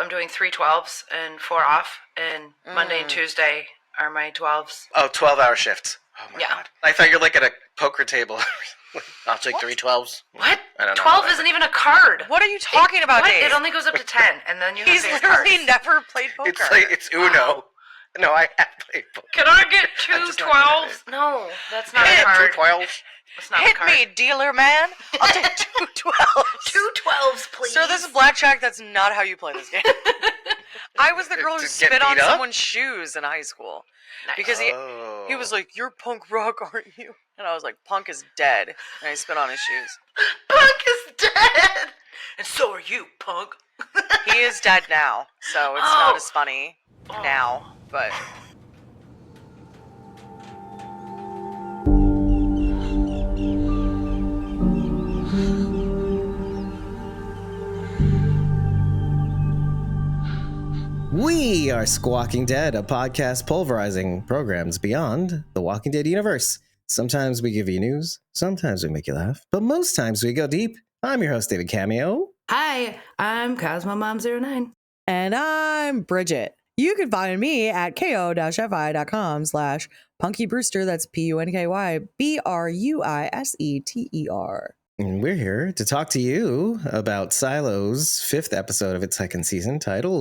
I'm doing 3 12s and 4 off, and Monday and Tuesday are my 12s. Oh, 12-hour shifts. Oh my God. I thought you're like at a poker table. I'll take 3 12s. What? I don't know. 12 isn't even a card. What are you talking about, Dave? It only goes up to 10, and then you have He's base literally cards. never played poker. It's Uno. No, I have played poker. Can I get 2 12s? No, that's not a card. 2 12s? That's not Hit a card. me, dealer man. I'll take 2 12s. 2 12s, please. Sir, this is blackjack. That's not how you play this game. I was the girl who Just get spit on beat up? someone's shoes in high school. Nice. Because he was like, "You're punk rock, aren't you?" And I was like, "Punk is dead." And I spit on his shoes. Punk is dead! And so are you, punk. He is dead now, so it's not as funny now, but... We are Squawking Dead, a podcast pulverizing programs beyond the Walking Dead universe. Sometimes we give you news, sometimes we make you laugh, but most times we go deep. I'm your host, David Cameo. Hi, I'm CosmoMom09. And I'm Bridget. You can find me at ko-fi.com/punkybrewster. That's PUNKYBRUISETER. And we're here to talk to you about Silo's 5th episode of its 2nd season, titled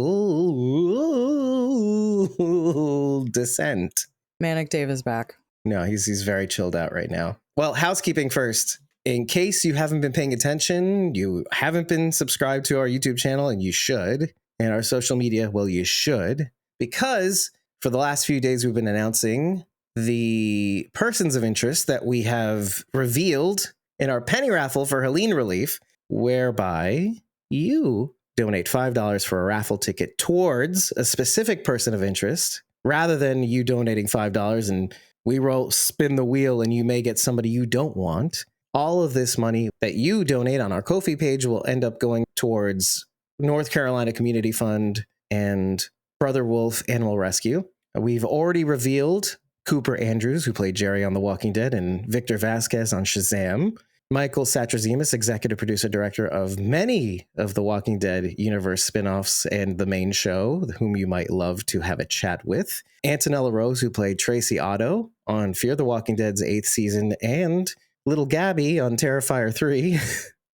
Descent. Manic Dave is back. No, he's very chilled out right now. Well, housekeeping first. In case you haven't been paying attention, you haven't been subscribed to our YouTube channel, and you should. And our social media, well, you should. Because for the last few days, we've been announcing the persons of interest that we have revealed in our penny raffle for Helene Relief, whereby you donate $5 for a raffle ticket towards a specific person of interest, rather than you donating $5 and we spin the wheel and you may get somebody you don't want. All of this money that you donate on our Ko-fi page will end up going towards North Carolina Community Fund and Brother Wolf Animal Rescue. We've already revealed Cooper Andrews, who played Jerry on The Walking Dead, and Victor Vasquez on Shazam. Michael Satrazemis, executive producer, director of many of the Walking Dead universe spin-offs and the main show, whom you might love to have a chat with. Antonella Rose, who played Tracy Otto on Fear the Walking Dead's 8th season, and Little Gabby on Terrifier 3,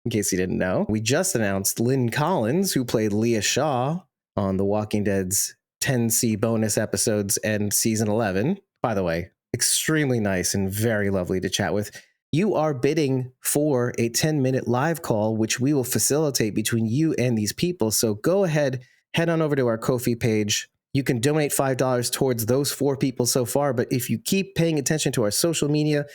in case you didn't know. We just announced Lynn Collins, who played Leah Shaw on The Walking Dead's 10C bonus episodes and season 11. By the way, extremely nice and very lovely to chat with. You are bidding for a 10-minute live call, which we will facilitate between you and these people. So go ahead, head on over to our Ko-fi page. You can donate $5 towards those 4 people so far. But if you keep paying attention to our social media,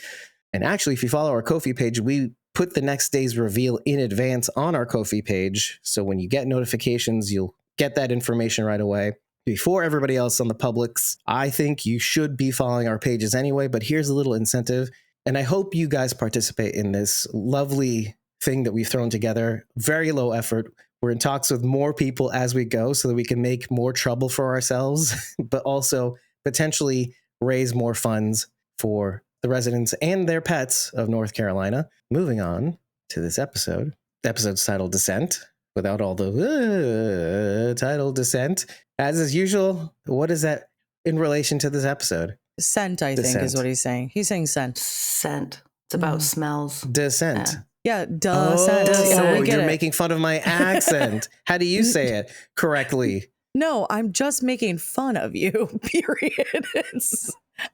and actually, if you follow our Ko-fi page, we put the next day's reveal in advance on our Ko-fi page. So when you get notifications, you'll get that information right away. Before everybody else on the publics, I think you should be following our pages anyway, but here's a little incentive. And I hope you guys participate in this lovely thing that we've thrown together. Very low effort. We're in talks with more people as we go so that we can make more trouble for ourselves, but also potentially raise more funds for the residents and their pets of North Carolina. Moving on to this episode. The episode's titled Descent, without all the title Descent. As is usual, what is that in relation to this episode? Scent, I think, is what he's saying. He's saying scent. Scent. It's about smells. Descent. Yeah, Oh, scent. Yeah, we get you're it. making fun of my accent. How do you say it correctly? No, I'm just making fun of you, period.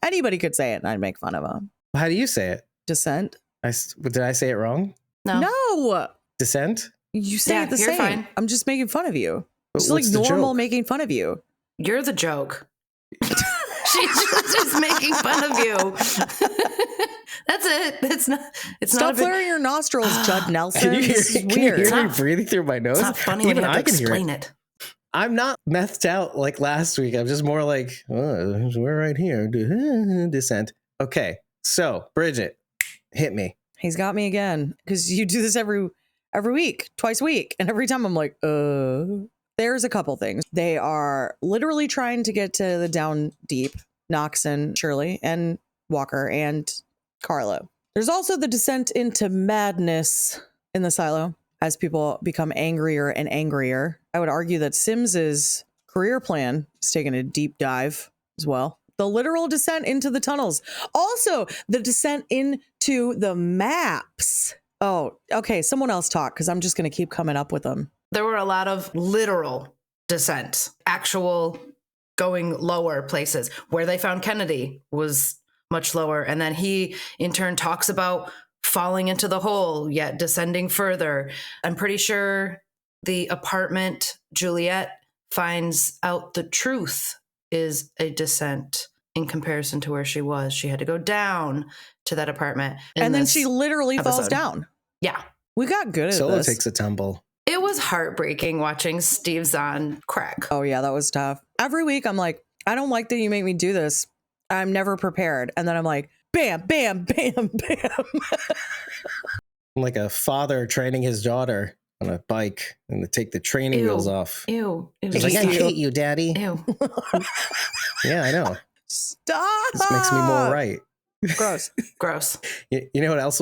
Anybody could say it and I'd make fun of them. How do you say it? Descent. Did I say it wrong? No. Descent? You say it the you're same. fine. I'm just making fun of you. But It's like what's the normal joke? making fun of you. You're the joke. She's just making fun of you. That's it. It's not Stop a big... flaring your nostrils, Judd Nelson. Can you hear, This is can you weird. hear me not- breathing through my nose? It's not funny when Even you have I to can hear explain it. it. I'm not methed out like last week. I'm just more like, oh, we're right here. Descent. Okay, so Bridget, hit me. He's got me again because you do this every week, twice a week. And every time I'm like, there's a couple things. They are literally trying to get to the down deep, Knox and Shirley and Walker and Carlo. There's also the descent into madness in the silo. as people become angrier and angrier. I would argue that Sims's career plan is taking a deep dive as well. The literal descent into the tunnels. Also, the descent into the maps. Oh, okay. Someone else talk, because I'm just going to keep coming up with them. There were a lot of literal descent, actual going lower places. Where they found Kennedy was much lower. And then he, in turn, talks about falling into the hole, yet descending further. I'm pretty sure the apartment Juliet finds out the truth is a descent in comparison to where she was. She had to go down to that apartment. And then she literally falls down. Yeah. We got good at Solo this. takes a tumble. It was heartbreaking watching Steve Zahn crack. Oh, yeah, that was tough. Every week, I'm like, I don't like that you make me do this. I'm never prepared. And then I'm like, bam, bam, bam, bam. I'm like a father training his daughter on a bike and to take the training wheels off. Ew. He's like, I hate you, Daddy. Ew. Yeah, I know. Stop. This makes me more right. Gross. Gross. You know what else?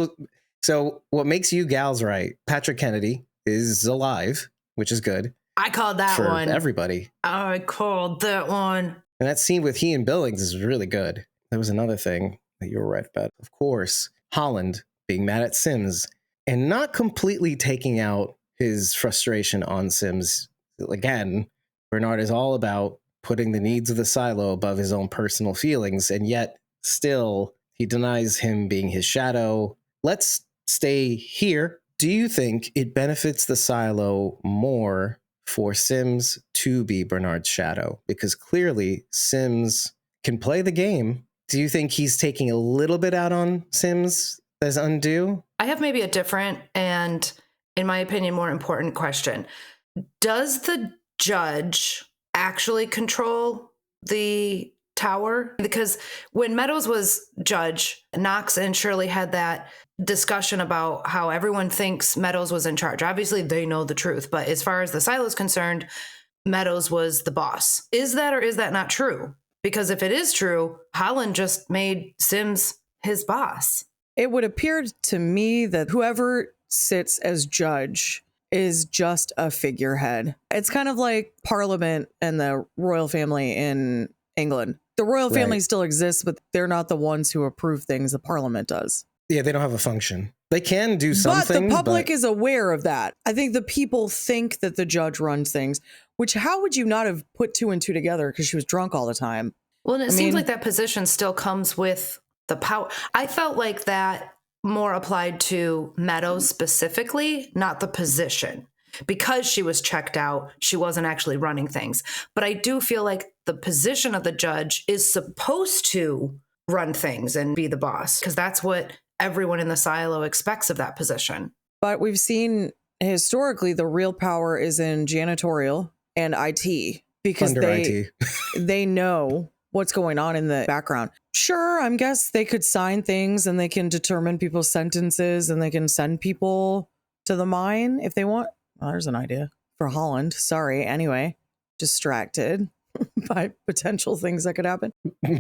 So what makes you gals right? Patrick Kennedy is alive, which is good. I called that for one. everybody. I called that one. And that scene with he and Billings is really good. There was another thing that you were right about. Of course, Holland being mad at Sims and not completely taking out his frustration on Sims. Again, Bernard is all about putting the needs of the silo above his own personal feelings, and yet still he denies him being his shadow. Let's stay here. Do you think it benefits the silo more for Sims to be Bernard's shadow? Because clearly Sims can play the game. Do you think he's taking a little bit out on Sims as undue? I have maybe a different and, in my opinion, more important question. Does the judge actually control the tower? Because when Meadows was judge, Knox and Shirley had that discussion about how everyone thinks Meadows was in charge. Obviously, they know the truth, but as far as the silo is concerned, Meadows was the boss. Is that or is that not true? Because if it is true, Holland just made Sims his boss. It would appear to me that whoever sits as judge is just a figurehead. It's kind of like Parliament and the royal family in England. The royal family still exists, but they're not the ones who approve things. The Parliament does. Yeah, they don't have a function. They can do something. But the public is aware of that. I think the people think that the judge runs things, which how would you not have put two and two together because she was drunk all the time? Well, and it seems like that position still comes with the power. I felt like that more applied to Meadows specifically, not the position. Because she was checked out, she wasn't actually running things. But I do feel like the position of the judge is supposed to run things and be the boss, because that's what everyone in the silo expects of that position. But we've seen historically the real power is in janitorial and IT, because they know what's going on in the background. Sure, I guess they could sign things and they can determine people's sentences and they can send people to the mine if they want. Well, there's an idea for Holland. Sorry. Anyway, distracted by potential things that could happen.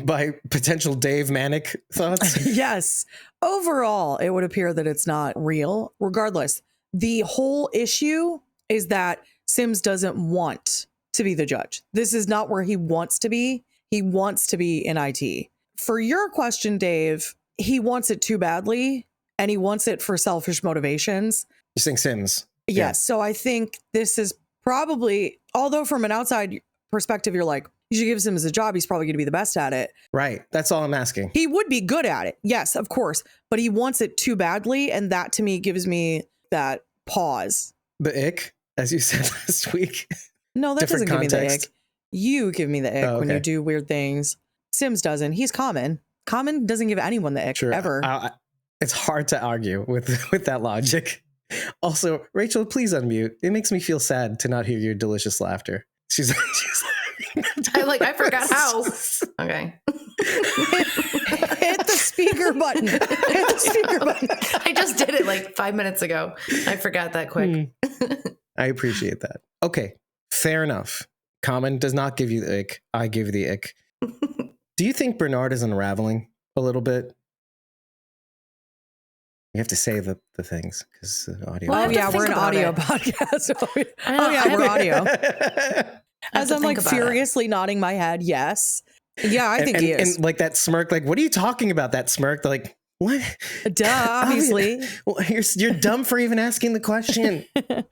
By potential Dave Manic thoughts? Yes. Overall, it would appear that it's not real. Regardless, the whole issue is that Sims doesn't want to be the judge. This is not where he wants to be. He wants to be in IT. For your question, Dave, he wants it too badly and he wants it for selfish motivations. You're saying Sims? Yes. Yeah. So I think this is probably, although from an outside perspective, you're like, you should give Sims a job. He's probably going to be the best at it. Right. That's all I'm asking. He would be good at it. Yes, of course. But he wants it too badly. And that to me gives me that pause. The ick, as you said last week. No, that doesn't give me the ick. You give me the ick when you do weird things. Sims doesn't. He's common. Common doesn't give anyone the ick ever. It's hard to argue with that logic. Also, Rachel, please unmute. It makes me feel sad to not hear your delicious laughter. She's I forgot how. Okay. Hit the speaker button. Hit the speaker button. I just did it like 5 minutes ago. I forgot that quick. I appreciate that. Okay, fair enough. Common does not give you the ick. I give you the ick. Do you think Bernard is unraveling a little bit? You have to say the things because the audio. Well, I Oh have to yeah, we're think an about audio it. podcast. I know, Oh yeah, I have we're to- audio. I have As to I'm think like about it. furiously nodding my head, yes. Yeah, I think and, he is. And like that smirk, like, what are you talking about? That smirk, like, what? Duh, obviously. Well, you're dumb for even asking the question.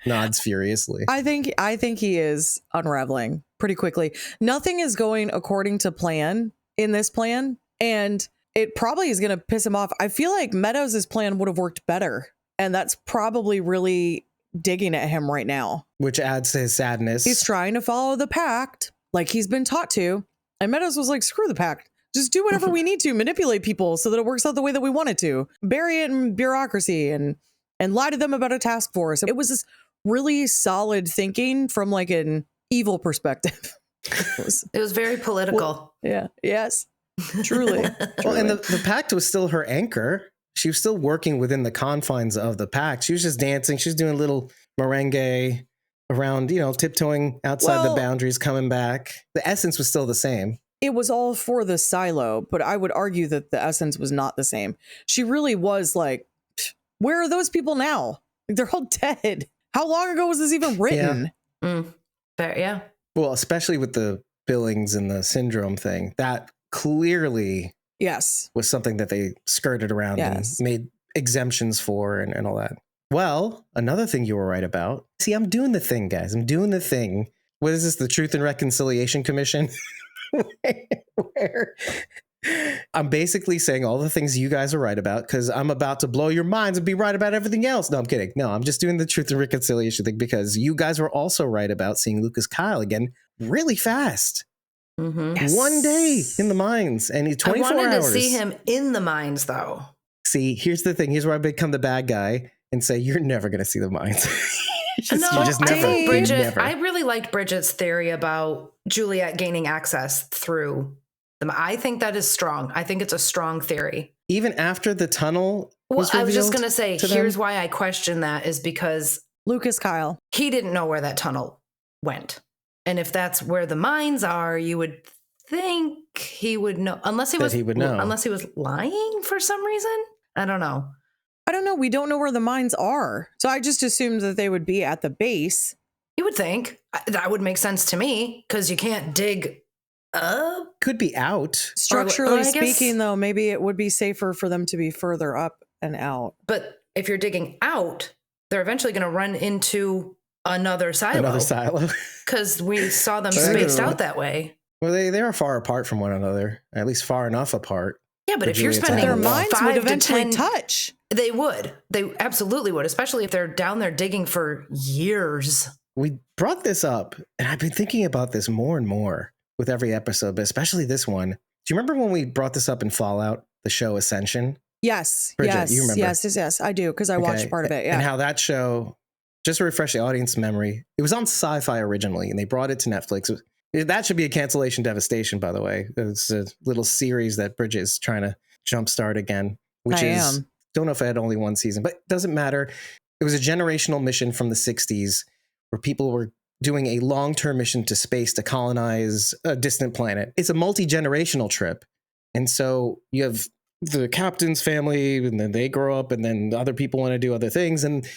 Nods furiously. I think he is unraveling pretty quickly. Nothing is going according to plan in this plan, and it probably is going to piss him off. I feel like Meadows' plan would have worked better, and that's probably really digging at him right now. Which adds to his sadness. He's trying to follow the pact like he's been taught to, and Meadows was like, screw the pact. Just do whatever we need to, manipulate people so that it works out the way that we want it to. Bury it in bureaucracy and lie to them about a task force. It was this really solid thinking from like an evil perspective. It was very political. Yeah. Yes. Truly. Well, and the pact was still her anchor. She was still working within the confines of the pact. She was just dancing. She was doing a little merengue around, tiptoeing outside the boundaries, coming back. The essence was still the same. It was all for the silo, but I would argue that the essence was not the same. She really was like, where are those people now? Like, they're all dead. How long ago was this even written? Yeah. Well, especially with the Billings and the syndrome thing, that clearly was something that they skirted around and made exemptions for and all that. Well, another thing you were right about. See, I'm doing the thing, guys. I'm doing the thing. What is this? The Truth and Reconciliation Commission? Where I'm basically saying all the things you guys are right about because I'm about to blow your minds and be right about everything else. No, I'm kidding. No, I'm just doing the Truth and Reconciliation thing because you guys were also right about seeing Lucas Kyle again really fast. Mm-hmm. Yes. One day in the mines and he's 24 hours. I wanted to see him in the mines though. See, here's the thing. Here's where I become the bad guy and say, you're never going to see the mines. I never. I really liked Bridget's theory about Juliet gaining access through them. I think that is strong. I think it's a strong theory. Even after the tunnel was I was just revealed going to say, to here's them? why I question that is because Lucas Kyle. he didn't know where that tunnel went. And if that's where the mines are, you would think he would know, unless he would know. Unless he was lying for some reason. I don't know. We don't know where the mines are. So I just assumed that they would be at the base. You would think that would make sense to me because you can't dig up. Could be out. Structurally speaking, though, maybe it would be safer for them to be further up and out. But if you're digging out, they're eventually going to run into another silo. Because we saw them spaced out that way. Well, they are far apart from one another, at least far enough apart. Yeah, but if you're spending their minds 5 would to eventually 10, touch. They would. They absolutely would, especially if they're down there digging for years. We brought this up, and I've been thinking about this more and more with every episode, but especially this one. Do you remember when we brought this up in Fallout, the show Ascension? Yes. Bridget, yes. you remember? Yes. I do, because I watched part of it. Yeah. And how that show, just to refresh the audience memory, it was on Sci-Fi originally, and they brought it to Netflix. That should be a cancellation devastation, by the way. It's a little series that Bridget is trying to jumpstart again, which don't know if I had only one season, but doesn't matter. It was a generational mission from the 60s where people were doing a long-term mission to space to colonize a distant planet. It's a multi-generational trip. And so you have the captain's family, and then they grow up, and then other people want to do other things. And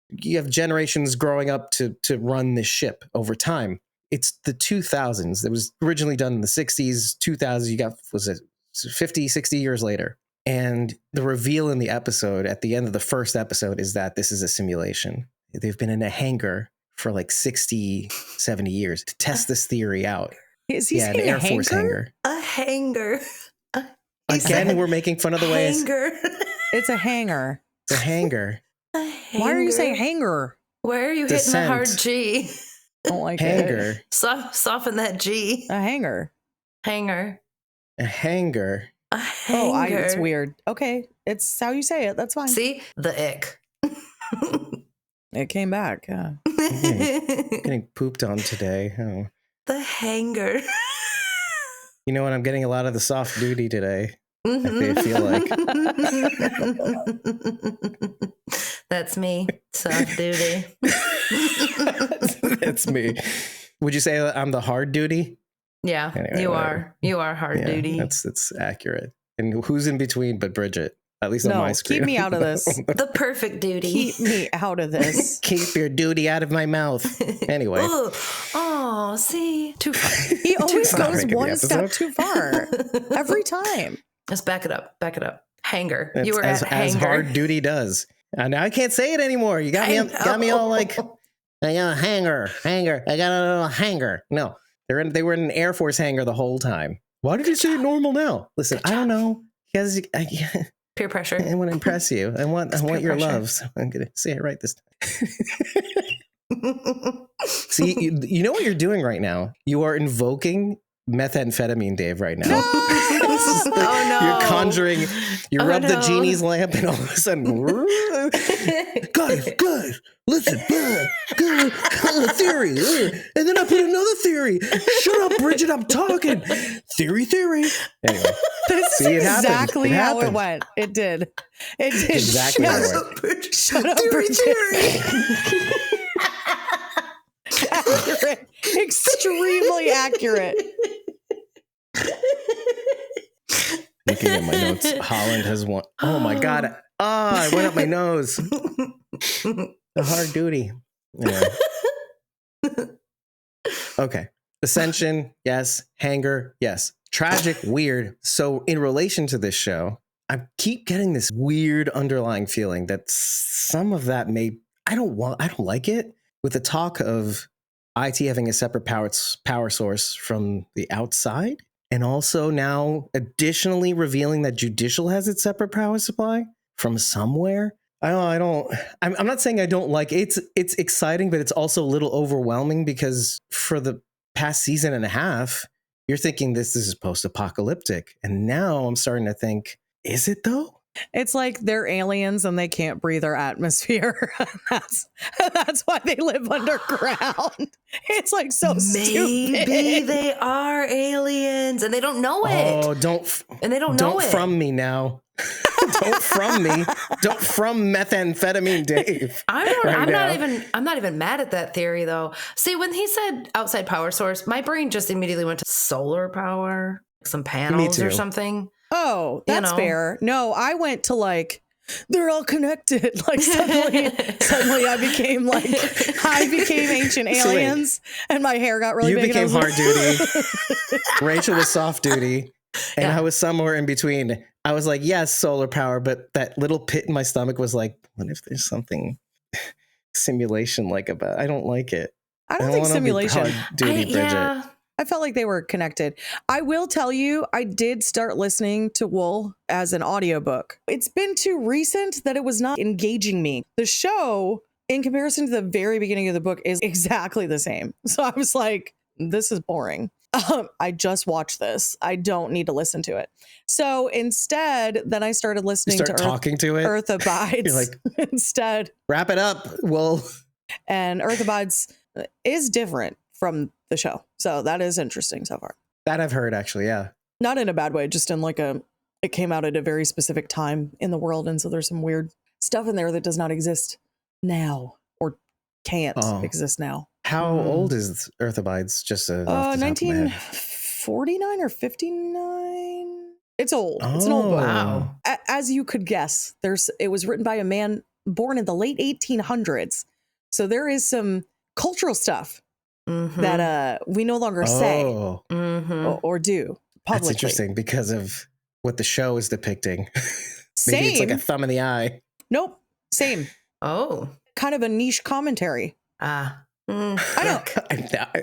you have generations growing up to run this ship over time. It's the 2000s. It was originally done in the 60s, 2000s. You got, was it 50, 60 years later? And the reveal in the episode, at the end of the first episode, is that this is a simulation. They've been in a hangar for like 60, 70 years to test this theory out. Is he an Air Force hangar? A hangar. Again, we're making fun of the ways. It's a hangar. It's a hangar. Why are you saying hangar? Why are you hitting the hard G? Don't like hangar. Soften that G. A hangar. Hanger. A hangar. A hanger. It's weird. Okay, it's how you say it. That's fine. See? The ick. It came back. Yeah. Getting pooped on today. Oh. The hanger. You know what? I'm getting a lot of the soft duty today. I feel like. That's me. Soft duty. That's me. Would you say that I'm the hard duty? Yeah, anyway, you whatever. are. You are hard duty. That's accurate. And who's in between but Bridget? At least on my screen. Keep me out of this. The perfect duty. Keep me out of this. Keep your duty out of my mouth. Anyway. Oh, see? Too far. He always far. goes Making the one step episode. too far. Every time. Let's back it up. Back it up. Hanger. That's You were as at hanger. hard duty does. And now I can't say it anymore. You got me all like, I got a hanger. I got a little hanger. No, they were in an Air Force hangar the whole time. Why did you say it normal now? Listen, I don't know. Because Peer pressure. I want to impress you. I want your pressure. love. So I'm going to say it right this time. See, you know what you're doing right now? You are invoking methamphetamine Dave right now. Oh, no. You're conjuring, you rub the no. genie's lamp and all of a sudden, guys, listen, good, theory. And then I put another theory. Shut up, Bridget, I'm talking. Theory. Anyway, This see, is it happened. exactly It how it happened. went. It did. It did. Exactly how it went. Shut up, Bridget. Accurate. Extremely accurate. Looking at my notes, Holland has won. Oh my God. I went up my nose. The hard duty. Anyway. Okay. Ascension, yes. Hanger, yes. Tragic, weird. So in relation to this show, I keep getting this weird underlying feeling that some of that I don't like it. With the talk of IT having a separate power source from the outside, and also now additionally revealing that Judicial has its separate power supply from somewhere. I'm not saying I don't like it. It's exciting, but it's also a little overwhelming because for the past season and a half, you're thinking this is post-apocalyptic. And now I'm starting to think, is it though? It's like they're aliens and they can't breathe our atmosphere. that's why they live underground. It's like so stupid. Maybe they are aliens and they don't know it. Oh, don't know it. From me now. Don't from me. Don't from methamphetamine Dave. I'm not even mad at that theory though. See, when he said outside power source, my brain just immediately went to solar power, some panels or something. Oh, that's fair. No, I went to like, they're all connected. Like suddenly I became ancient aliens and my hair got really big. You became hard duty. Rachel was soft duty. And I was somewhere in between. I was like, yes, solar power. But that little pit in my stomach was like, what if there's something simulation like about? I don't like it. I don't think simulation. Hard duty, Bridget. Yeah. I felt like they were connected. I will tell you, I did start listening to Wool as an audiobook. It's been too recent that it was not engaging me. The show, in comparison to the very beginning of the book, is exactly the same. So I was like, this is boring. I just watched this. I don't need to listen to it. So instead, then I started listening to Earth Abides. You're like, instead. Wrap it up, Wool. And Earth Abides is different from the show. So that is interesting so far. That I've heard, actually, yeah. Not in a bad way, just in like it came out at a very specific time in the world. And so there's some weird stuff in there that does not exist now or can't exist now. How old is Earth Abides? Just 1949 or 59. It's old. It's an old book. Wow. As you could guess, it was written by a man born in the late 1800s. So there is some cultural stuff that we no longer say or do publicly. That's interesting because of what the show is depicting. Same. Maybe it's like a thumb in the eye. Nope. Same. Oh. Kind of a niche commentary. I don't.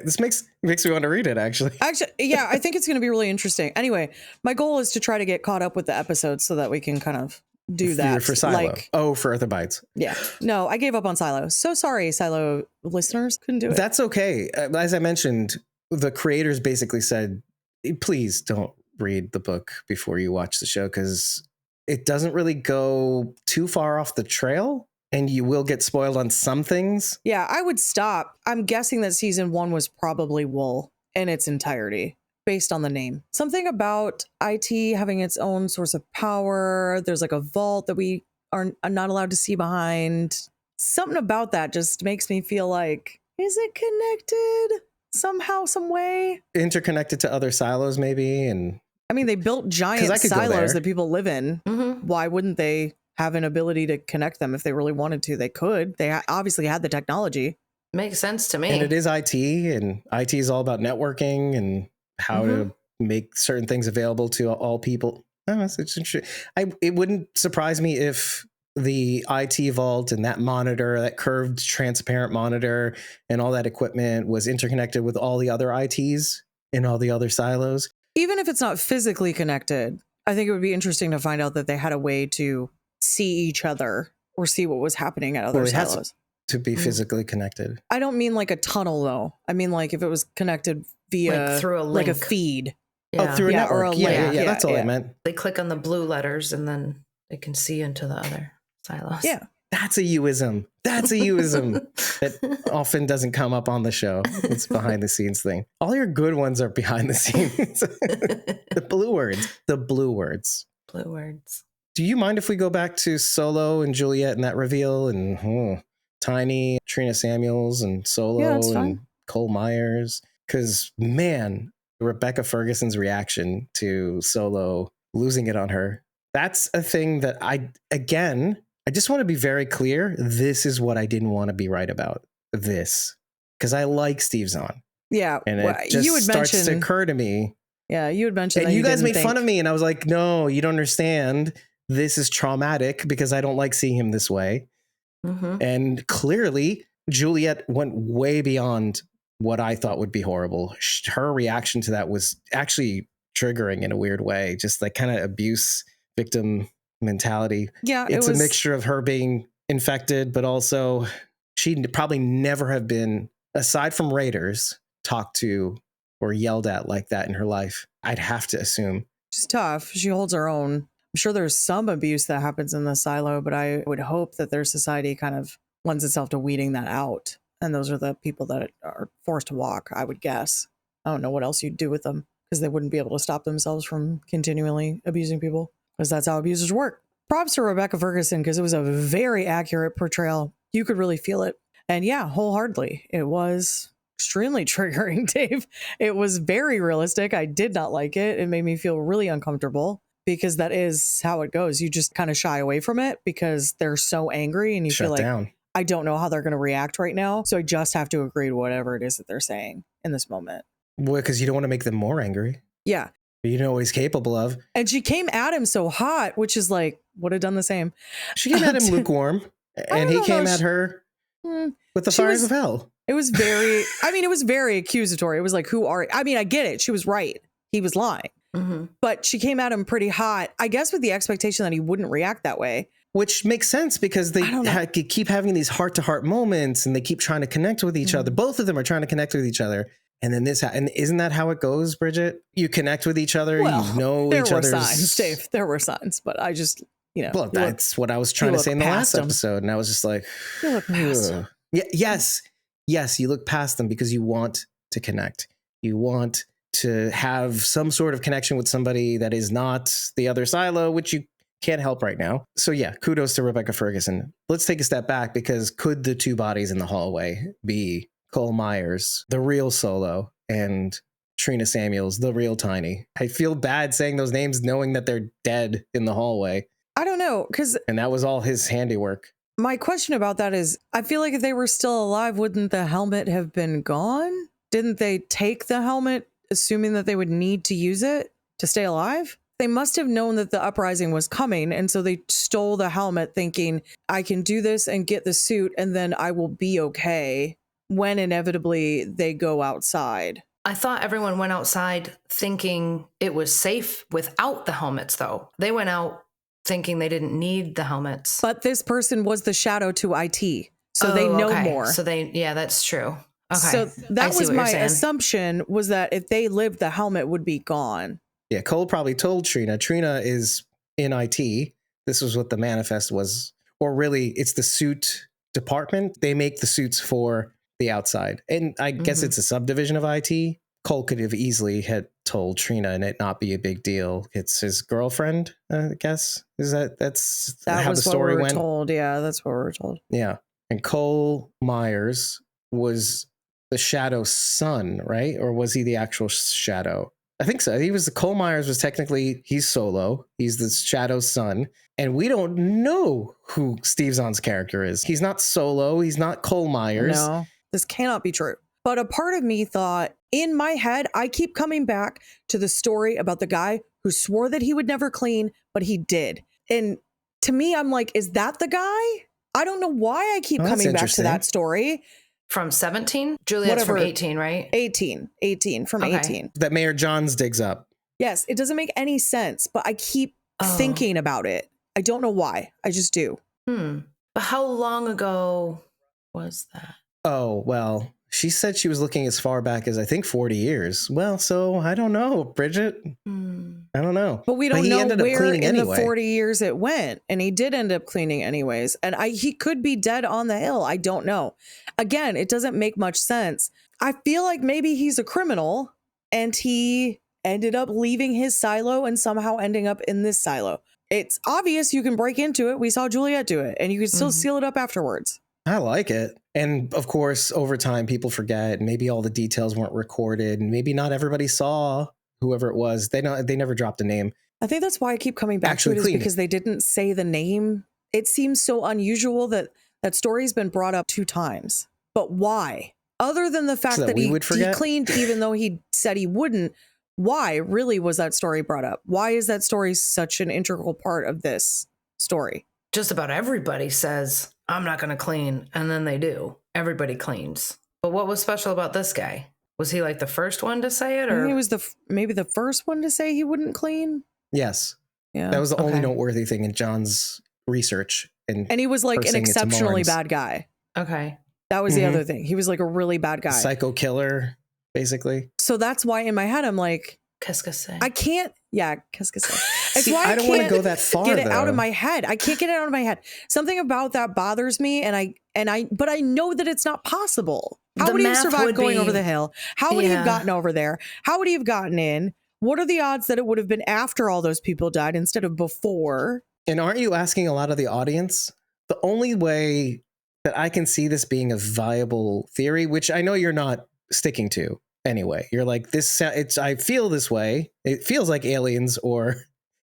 This makes me want to read it, actually. Actually, yeah, I think it's going to be really interesting. Anyway, my goal is to try to get caught up with the episodes so that we can kind of do that. For Silo. For Earth Abides. Yeah. No, I gave up on Silo. So sorry, Silo listeners. Couldn't do it. That's okay. As I mentioned, the creators basically said, please don't read the book before you watch the show because it doesn't really go too far off the trail. And you will get spoiled on some things. Yeah, I would stop. I'm guessing that season 1 was probably Wool in its entirety, based on the name. Something about IT having its own source of power. There's like a vault that we are not allowed to see behind. Something about that just makes me feel like, is it connected somehow, some way? Interconnected to other silos, maybe. And I mean, they built giant silos that people live in. why wouldn't they have an ability to connect them if they really wanted to? They could. They obviously had the technology. Makes sense to me. And it is IT, and IT is all about networking and how to make certain things available to all people. Oh, it's interesting. It wouldn't surprise me if the IT vault and that monitor, that curved transparent monitor and all that equipment was interconnected with all the other ITs in all the other silos. Even if it's not physically connected, I think it would be interesting to find out that they had a way to see each other or see what was happening at other silos. To be physically connected. I don't mean like a tunnel though. I mean like if it was connected via like through a link. like a feed. Yeah. Oh, through a network. Or a link. Yeah, that's all I meant. They click on the blue letters and then they can see into the other silos. Yeah. That's a youism. That's a youism that often doesn't come up on the show. It's behind the scenes thing. All your good ones are behind the scenes. The blue words. The blue words. Blue words. Do you mind if we go back to Solo and Juliet and that reveal and Tiny, Trina Samuels and Solo and Cole Myers? Because, man, Rebecca Ferguson's reaction to Solo losing it on her, that's a thing that I just want to be very clear. This is what I didn't want to be right about. This. Because I like Steve Zahn. Yeah. And it just starts to occur to me. Yeah, you had mentioned and that you guys made fun of me, and I was like, no, you don't understand. This is traumatic because I don't like seeing him this way. And clearly, Juliet went way beyond what I thought would be horrible. Her reaction to that was actually triggering in a weird way, just like kind of abuse victim mentality. Yeah, it's a mixture of her being infected, but also she'd probably never have been, aside from Raiders, talked to or yelled at like that in her life. I'd have to assume. She's tough. She holds her own. I'm sure there's some abuse that happens in the silo, but I would hope that their society kind of lends itself to weeding that out. And those are the people that are forced to walk, I would guess. I don't know what else you'd do with them because they wouldn't be able to stop themselves from continually abusing people because that's how abusers work. Props to Rebecca Ferguson because it was a very accurate portrayal. You could really feel it. And yeah, wholeheartedly. It was extremely triggering, Dave. It was very realistic. I did not like it. It made me feel really uncomfortable because that is how it goes. You just kind of shy away from it because they're so angry and you feel like, I don't know how they're going to react right now. So I just have to agree to whatever it is that they're saying in this moment. Well, because you don't want to make them more angry. Yeah. You know what he's capable of. And she came at him so hot, which is like, would have done the same. She came at him lukewarm and he came at her with the fires of hell. It was very, it was very accusatory. It was like, I get it. She was right. He was lying. But she came at him pretty hot, I guess with the expectation that he wouldn't react that way. Which makes sense because they keep having these heart-to-heart moments and they keep trying to connect with each other. Both of them are trying to connect with each other. And then and isn't that how it goes, Bridget? You connect with each other, you know each other's... There were signs, Dave. There were signs, but I just, Well, that's what I was trying to say in the last episode. And I was just like... You look past them. Yes, you look past them because you want to connect. You want to have some sort of connection with somebody that is not the other silo, which you can't help right now. So yeah, kudos to Rebecca Ferguson. Let's take a step back because could the two bodies in the hallway be Cole Myers, the real Solo, and Trina Samuels, the real Tiny? I feel bad saying those names knowing that they're dead in the hallway. I don't know, because... And that was all his handiwork. My question about that is, I feel like if they were still alive, wouldn't the helmet have been gone? Didn't they take the helmet assuming that they would need to use it to stay alive? They must have known that the uprising was coming, and so they stole the helmet thinking, I can do this and get the suit, and then I will be okay when inevitably they go outside. I thought everyone went outside thinking it was safe without the helmets, though. They went out thinking they didn't need the helmets. But this person was the shadow to IT, so they know more. So that's true. Okay. So that was my assumption, was that if they lived, the helmet would be gone. Yeah, Cole probably told Trina. Trina is in IT. This was what the manifest was. Or really, it's the suit department. They make the suits for the outside. And I guess it's a subdivision of IT. Cole could have easily had told Trina and it not be a big deal. It's his girlfriend, I guess. That's how the story went? Told. Yeah, that's what we were told. Yeah. And Cole Myers was the Shadow's son, right? Or was he the actual Shadow? I think so. Cole Myers was technically, he's Solo. He's the Shadow's son. And we don't know who Steve Zahn's character is. He's not Solo. He's not Cole Myers. No, this cannot be true. But a part of me thought, in my head, I keep coming back to the story about the guy who swore that he would never clean, but he did. And to me, I'm like, is that the guy? I don't know why I keep coming back to that story. From 17? Juliet's from 18, right? 18 from 18. That Mayor Johns digs up. Yes, it doesn't make any sense, but I keep thinking about it. I don't know why. I just do. But how long ago was that? Oh, well, she said she was looking as far back as, I think, 40 years. Well, so I don't know, Bridget. I don't know. But we don't know where in the 40 years it went. And he did end up cleaning anyways. And he could be dead on the hill. I don't know. Again, it doesn't make much sense. I feel like maybe he's a criminal and he ended up leaving his silo and somehow ending up in this silo. It's obvious you can break into it. We saw Juliet do it, and you can still seal it up afterwards. I like it. And of course, over time, people forget, and maybe all the details weren't recorded, and maybe not everybody saw whoever it was. They never dropped a name. I think that's why I keep coming back to it, is because they didn't say the name. It seems so unusual that that story's been brought up 2 times. But why? Other than the fact that he cleaned even though he said he wouldn't, why really was that story brought up? Why is that story such an integral part of this story? Just about everybody says, I'm not going to clean. And then they do. Everybody cleans. But what was special about this guy? Was he like the first one to say it? Or he was maybe the first one to say he wouldn't clean? Yes. Yeah. That was the only noteworthy thing in John's research. And he was like an exceptionally bad guy. Okay. That was the other thing. He was like a really bad guy. Psycho killer, basically. So that's why in my head, I'm like, qu'est-ce que c'est? I can't. Yeah, qu'est-ce que c'est? It's See, why I don't want to go that far. Get it out of my head. I can't get it out of my head. Something about that bothers me, but I know that it's not possible. How would he have survived going over the hill? How would he have gotten over there? How would he have gotten in? What are the odds that it would have been after all those people died instead of before? And aren't you asking a lot of the audience? The only way that I can see this being a viable theory, which I know you're not sticking to anyway. You're like, I feel this way. It feels like aliens or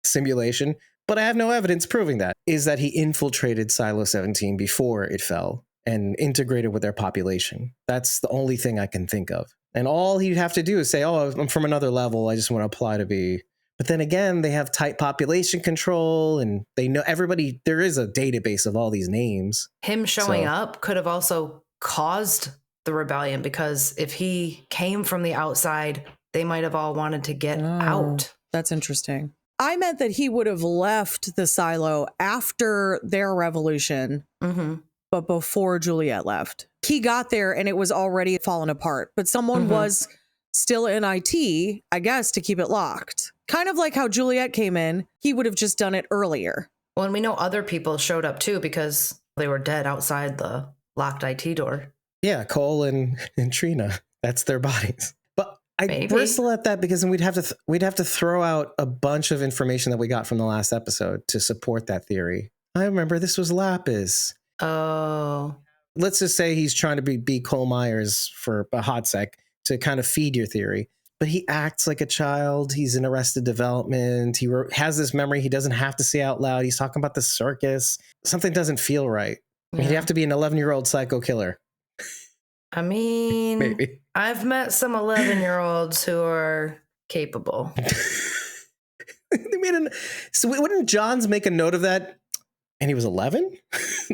simulation, but I have no evidence proving that, is that he infiltrated Silo 17 before it fell and integrated with their population. That's the only thing I can think of. And all he'd have to do is say, oh, I'm from another level. I just want to apply to be. But then again, they have tight population control and they know everybody. There is a database of all these names. Him showing up could have also caused the rebellion, because if he came from the outside, they might have all wanted to get out. That's interesting. I meant that he would have left the silo after their revolution, but before Juliet left. He got there and it was already fallen apart, but someone was still in IT, I guess, to keep it locked. Kind of like how Juliet came in, he would have just done it earlier. Well, and we know other people showed up too because they were dead outside the locked IT door. Yeah, Cole and Trina. That's their bodies. But I bristle at that because then we'd have to throw out a bunch of information that we got from the last episode to support that theory. I remember this was Lapis. Oh. Let's just say he's trying to be Cole Myers for a hot sec to kind of feed your theory. But he acts like a child. He's in Arrested Development. He has this memory he doesn't have to say out loud. He's talking about the circus. Something doesn't feel right. Yeah. He'd have to be an 11-year-old psycho killer. I mean, maybe. I've met some 11-year-olds who are capable. So wouldn't Johns make a note of that? And he was 11?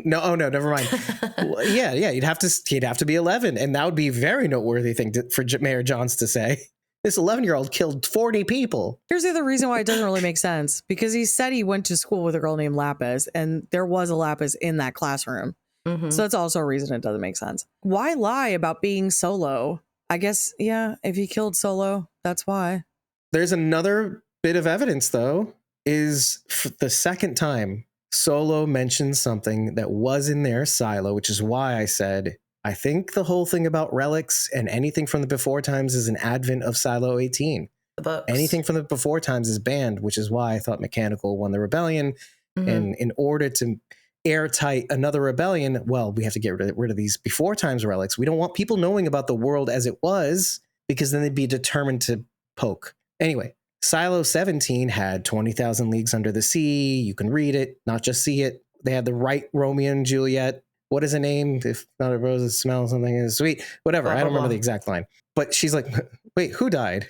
No, never mind. yeah, he'd have to be 11, and that would be a very noteworthy thing for Mayor Johns to say. This 11-year-old killed 40 people. Here's the other reason why it doesn't really make sense, because he said he went to school with a girl named Lapis, and there was a Lapis in that classroom. So that's also a reason it doesn't make sense. Why lie about being Solo? I guess, yeah, if he killed Solo, that's why. There's another bit of evidence, though, is for the second time Solo mentioned something that was in their silo, which is why I said, I think the whole thing about relics and anything from the before times is an advent of Silo 18. The books. Anything from the before times is banned, which is why I thought Mechanical won the rebellion. And in order to airtight another rebellion, well, we have to get rid of these before times relics. We don't want people knowing about the world as it was, because then they'd be determined to poke. Anyway, Silo 17 had 20,000 Leagues Under the Sea. You can read it, not just see it. They had the right Romeo and Juliet. What is the name? If not a rose, smell something is sweet. Whatever. Blah, I don't blah, remember the blah. exact line. But she's like, wait, who died?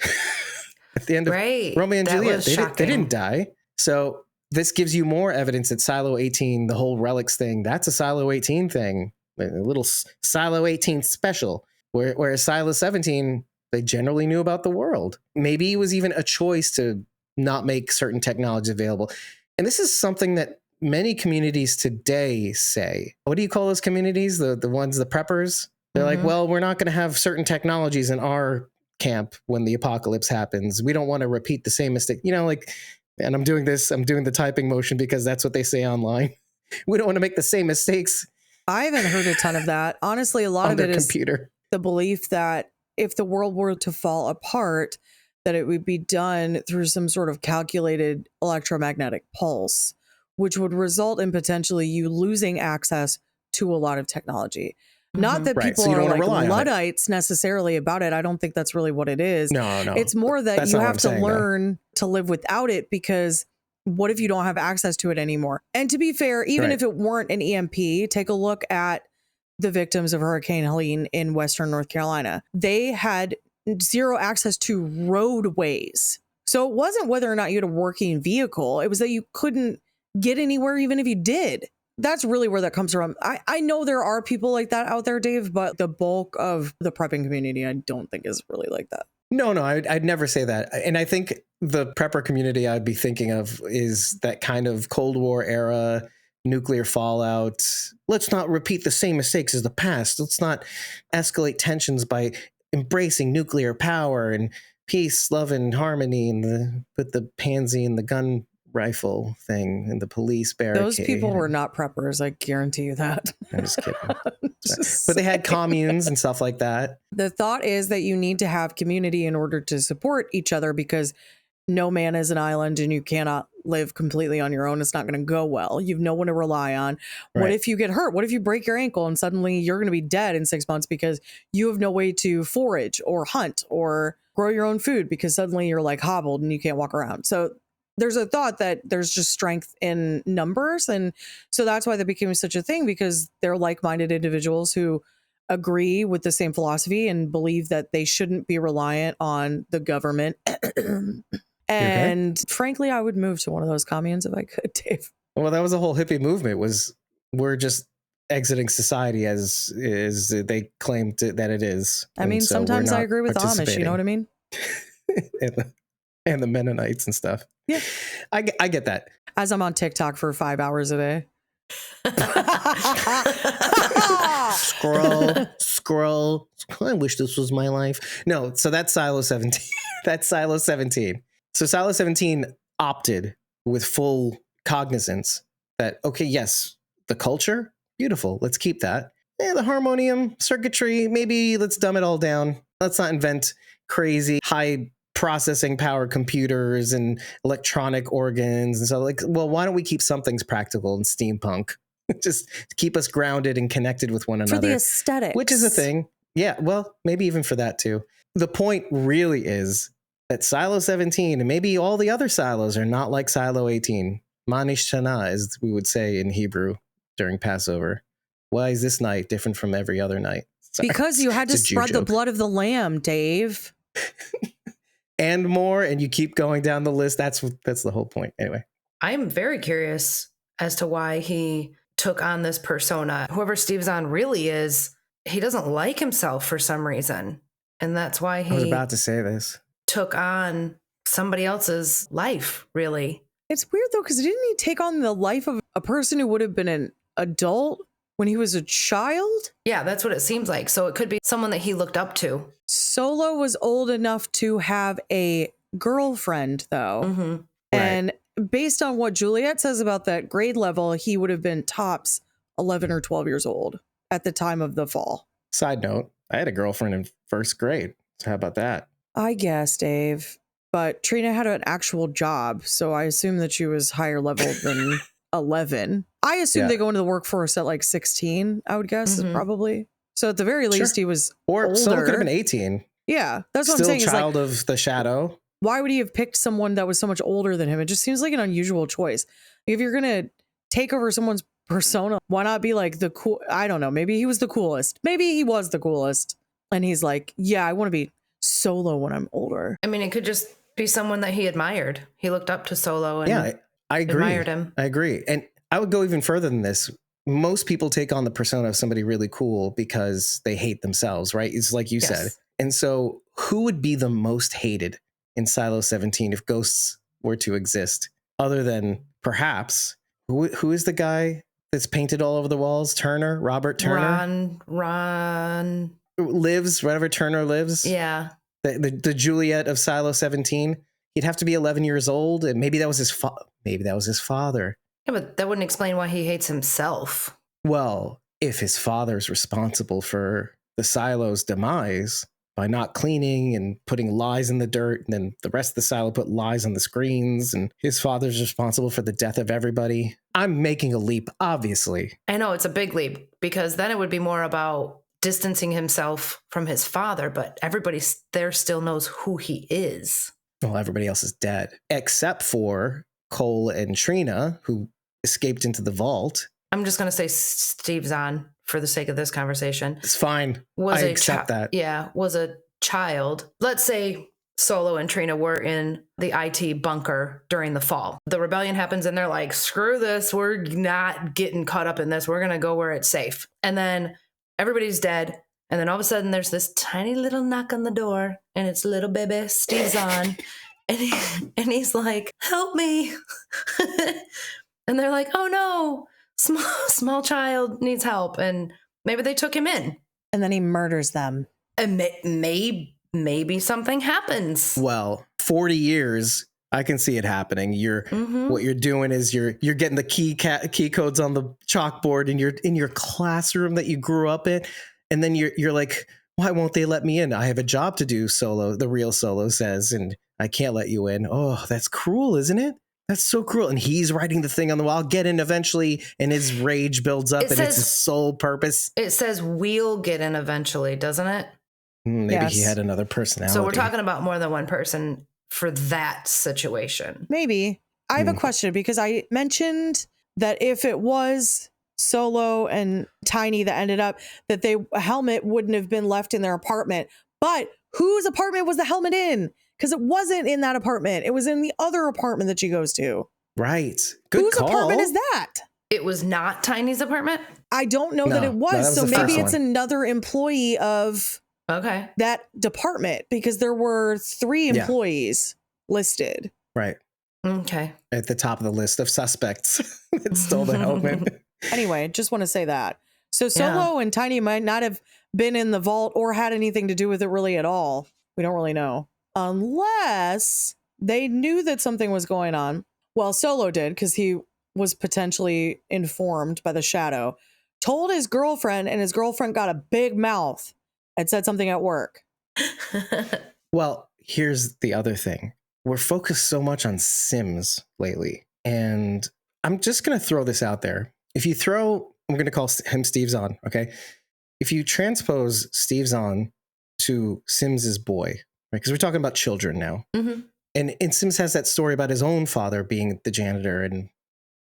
At the end of Right. Romeo and That Juliet, was they shocking. didn't die. So this gives you more evidence that Silo 18, the whole relics thing, that's a Silo 18 thing. A little Silo 18 special. Whereas Silo 17, they generally knew about the world. Maybe it was even a choice to not make certain technology available. And this is something that many communities today say. What do you call those communities? The ones, the preppers? They're like, well, we're not going to have certain technologies in our camp when the apocalypse happens. We don't want to repeat the same mistake. You know, like, and I'm doing the typing motion because that's what they say online. We don't want to make the same mistakes. I haven't heard a ton of that. Honestly, a lot on of their it is computer. the belief that if the world were to fall apart, that it would be done through some sort of calculated electromagnetic pulse, which would result in potentially you losing access to a lot of technology. Not that Right, people so you are don't wanna like rely on it. Luddites necessarily about it. I don't think that's really what it is. No. It's more that That's you not what have I'm to saying, though. learn to live without it, because what if you don't have access to it anymore? And to be fair, even Right. if it weren't an EMP, take a look at the victims of Hurricane Helene in Western North Carolina. They had zero access to roadways. So it wasn't whether or not you had a working vehicle. It was that you couldn't get anywhere even if you did. That's really where that comes from. I know there are people like that out there, Dave, but the bulk of the prepping community, I don't think is really like that. No, I'd never say that. And I think the prepper community I'd be thinking of is that kind of Cold War era nuclear fallout. Let's not repeat the same mistakes as the past. Let's not escalate tensions by embracing nuclear power and peace, love, and harmony, and put the pansy in the gun rifle thing and the police barricade. Those people were not preppers. I guarantee you that. I'm just kidding. Just But they had saying. communes and stuff like that. The thought is that you need to have community in order to support each other, because no man is an island and you cannot live completely on your own. It's not going to go well. You've no one to rely on. What Right. if you get hurt? What if you break your ankle and suddenly you're going to be dead in 6 months because you have no way to forage or hunt or grow your own food because suddenly you're like hobbled and you can't walk around? So there's a thought that there's just strength in numbers. And so that's why that became such a thing, because they're like-minded individuals who agree with the same philosophy and believe that they shouldn't be reliant on the government. And frankly, I would move to one of those communes if I could, Dave. Well, that was the whole hippie movement, was we're just exiting society as they claim that it is. I mean, so we're sometimes I not agree with the Amish, you know what I mean? and the Mennonites and stuff. Yeah. I get that. As I'm on TikTok for 5 hours a day. Scroll. I wish this was my life. No, so that's Silo 17. That's Silo 17. So Silo 17 opted with full cognizance that, okay, yes, the culture, beautiful. Let's keep that. The harmonium, circuitry, maybe let's dumb it all down. Let's not invent crazy high processing power computers and electronic organs. And so like, well, why don't we keep some things practical and steampunk? Just keep us grounded and connected with one another. For the aesthetics. Which is a thing. Yeah, well, maybe even for that too. The point really is that Silo 17 and maybe all the other silos are not like Silo 18. Manish Shana, as we would say in Hebrew during Passover. Why is this night different from every other night? Sorry. Because you had to It's a Jew spread the joke. blood of the lamb, Dave. And more, and you keep going down the list. That's the whole point. Anyway. I'm very curious as to why he took on this persona. Whoever Steve Zahn really is, he doesn't like himself for some reason. And that's why I was he about to say this. took on somebody else's life, really. It's weird though, because didn't he take on the life of a person who would have been an adult when he was a child? Yeah, that's what it seems like. So it could be someone that he looked up to. Solo was old enough to have a girlfriend, though. Mm-hmm. And based on what Juliet says about that grade level, he would have been tops 11 or 12 years old at the time of the fall. Side note, I had a girlfriend in first grade. So how about that? I guess, Dave. But Trina had an actual job, so I assume that she was higher level than 11. I assume they go into the workforce at like 16, I would guess, probably. So at the very least, he was Or older. Solo could have been 18. Yeah, that's what Still I'm saying. child of the shadow. why would he have picked someone that was so much older than him? It just seems like an unusual choice. If you're going to take over someone's persona, why not be like the cool? I don't know. Maybe he was the coolest. Maybe he was the coolest. And he's like, yeah, I want to be Solo when I'm older. I mean, it could just be someone that he admired. He looked up to Solo and Yeah, I agree. admired him. I agree. And I would go even further than this. Most people take on the persona of somebody really cool because they hate themselves, right? It's like you said. And so who would be the most hated in Silo 17 if ghosts were to exist? Other than perhaps, who is the guy that's painted all over the walls? Robert Turner? Ron. Lives, whatever Turner lives. Yeah. The Juliet of Silo 17. He'd have to be 11 years old, and maybe that was his father. Yeah, but that wouldn't explain why he hates himself. Well, if his father's responsible for the silo's demise by not cleaning and putting lies in the dirt, and then the rest of the silo put lies on the screens, and his father's responsible for the death of everybody. I'm making a leap, obviously. I know it's a big leap, because then it would be more about distancing himself from his father, but everybody there still knows who he is. Well, everybody else is dead, except for Cole and Trina, who escaped into the vault. I'm just going to say Steve Zahn for the sake of this conversation. It's fine. I accept that. Yeah, was a child. Let's say Solo and Trina were in the IT bunker during the fall. The rebellion happens and they're like, screw this. We're not getting caught up in this. We're going to go where it's safe. And then everybody's dead. And then all of a sudden there's this tiny little knock on the door and it's little baby Steve Zahn. and he's like, help me. And they're like, oh no, small child needs help. And maybe they took him in. And then he murders them. And maybe something happens. Well, 40 years, I can see it happening. What you're doing is you're getting the key codes on the chalkboard in your classroom that you grew up in, and then you're like, why won't they let me in? I have a job to do, Solo. The real Solo says, and I can't let you in. Oh, that's cruel, isn't it? That's so cruel. And he's writing the thing on the wall. I'll get in eventually, and his rage builds up, and it's his sole purpose. It says we'll get in eventually, doesn't it? Maybe he had another personality. So we're talking about more than one person for that situation. Maybe. I have a question, because I mentioned that if it was Solo and Tiny that ended up, that a helmet wouldn't have been left in their apartment. But whose apartment was the helmet in? Because it wasn't in that apartment. It was in the other apartment that she goes to. Right. Good Whose call. apartment is that? It was not Tiny's apartment? I don't know that it was. No, that was So the maybe first it's one. another employee of that department, because there were 3 employees listed. Right. Okay. At the top of the list of suspects that stole the helmet. Anyway, just want to say that. So Solo and Tiny might not have been in the vault or had anything to do with it really at all. We don't really know. Unless they knew that something was going on. Well, Solo did, because he was potentially informed by the shadow. Told his girlfriend, and his girlfriend got a big mouth and said something at work. Well, here's the other thing. We're focused so much on Sims lately. And I'm just going to throw this out there. If you I'm going to call him Steve Zahn, okay? If you transpose Steve Zahn to Sims's boy, right? Because we're talking about children now. Mm-hmm. And Sims has that story about his own father being the janitor and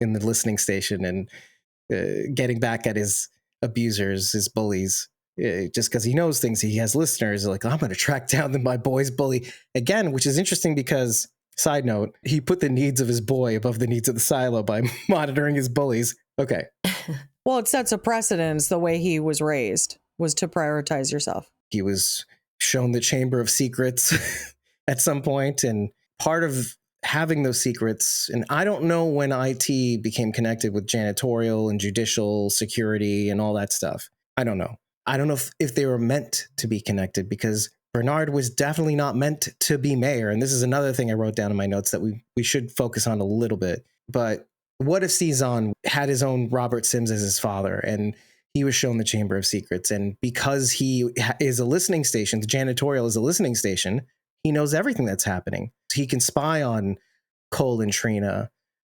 in the listening station and getting back at his abusers, his bullies. Just because he knows things, he has listeners like, I'm going to track down my boy's bully again, which is interesting because, side note, he put the needs of his boy above the needs of the silo by monitoring his bullies. Okay. Well, it sets a precedence. The way he was raised was to prioritize yourself. He was shown the Chamber of Secrets at some point, and part of having those secrets, and I don't know when IT became connected with janitorial and judicial security and all that stuff. I don't know. I don't know if they were meant to be connected, because Bernard was definitely not meant to be mayor. And this is another thing I wrote down in my notes that we should focus on a little bit. But what if Steve Zahn had his own Robert Sims as his father, and he was shown the Chamber of Secrets? And because he is a listening station, the janitorial is a listening station, he knows everything that's happening. He can spy on Cole and Trina,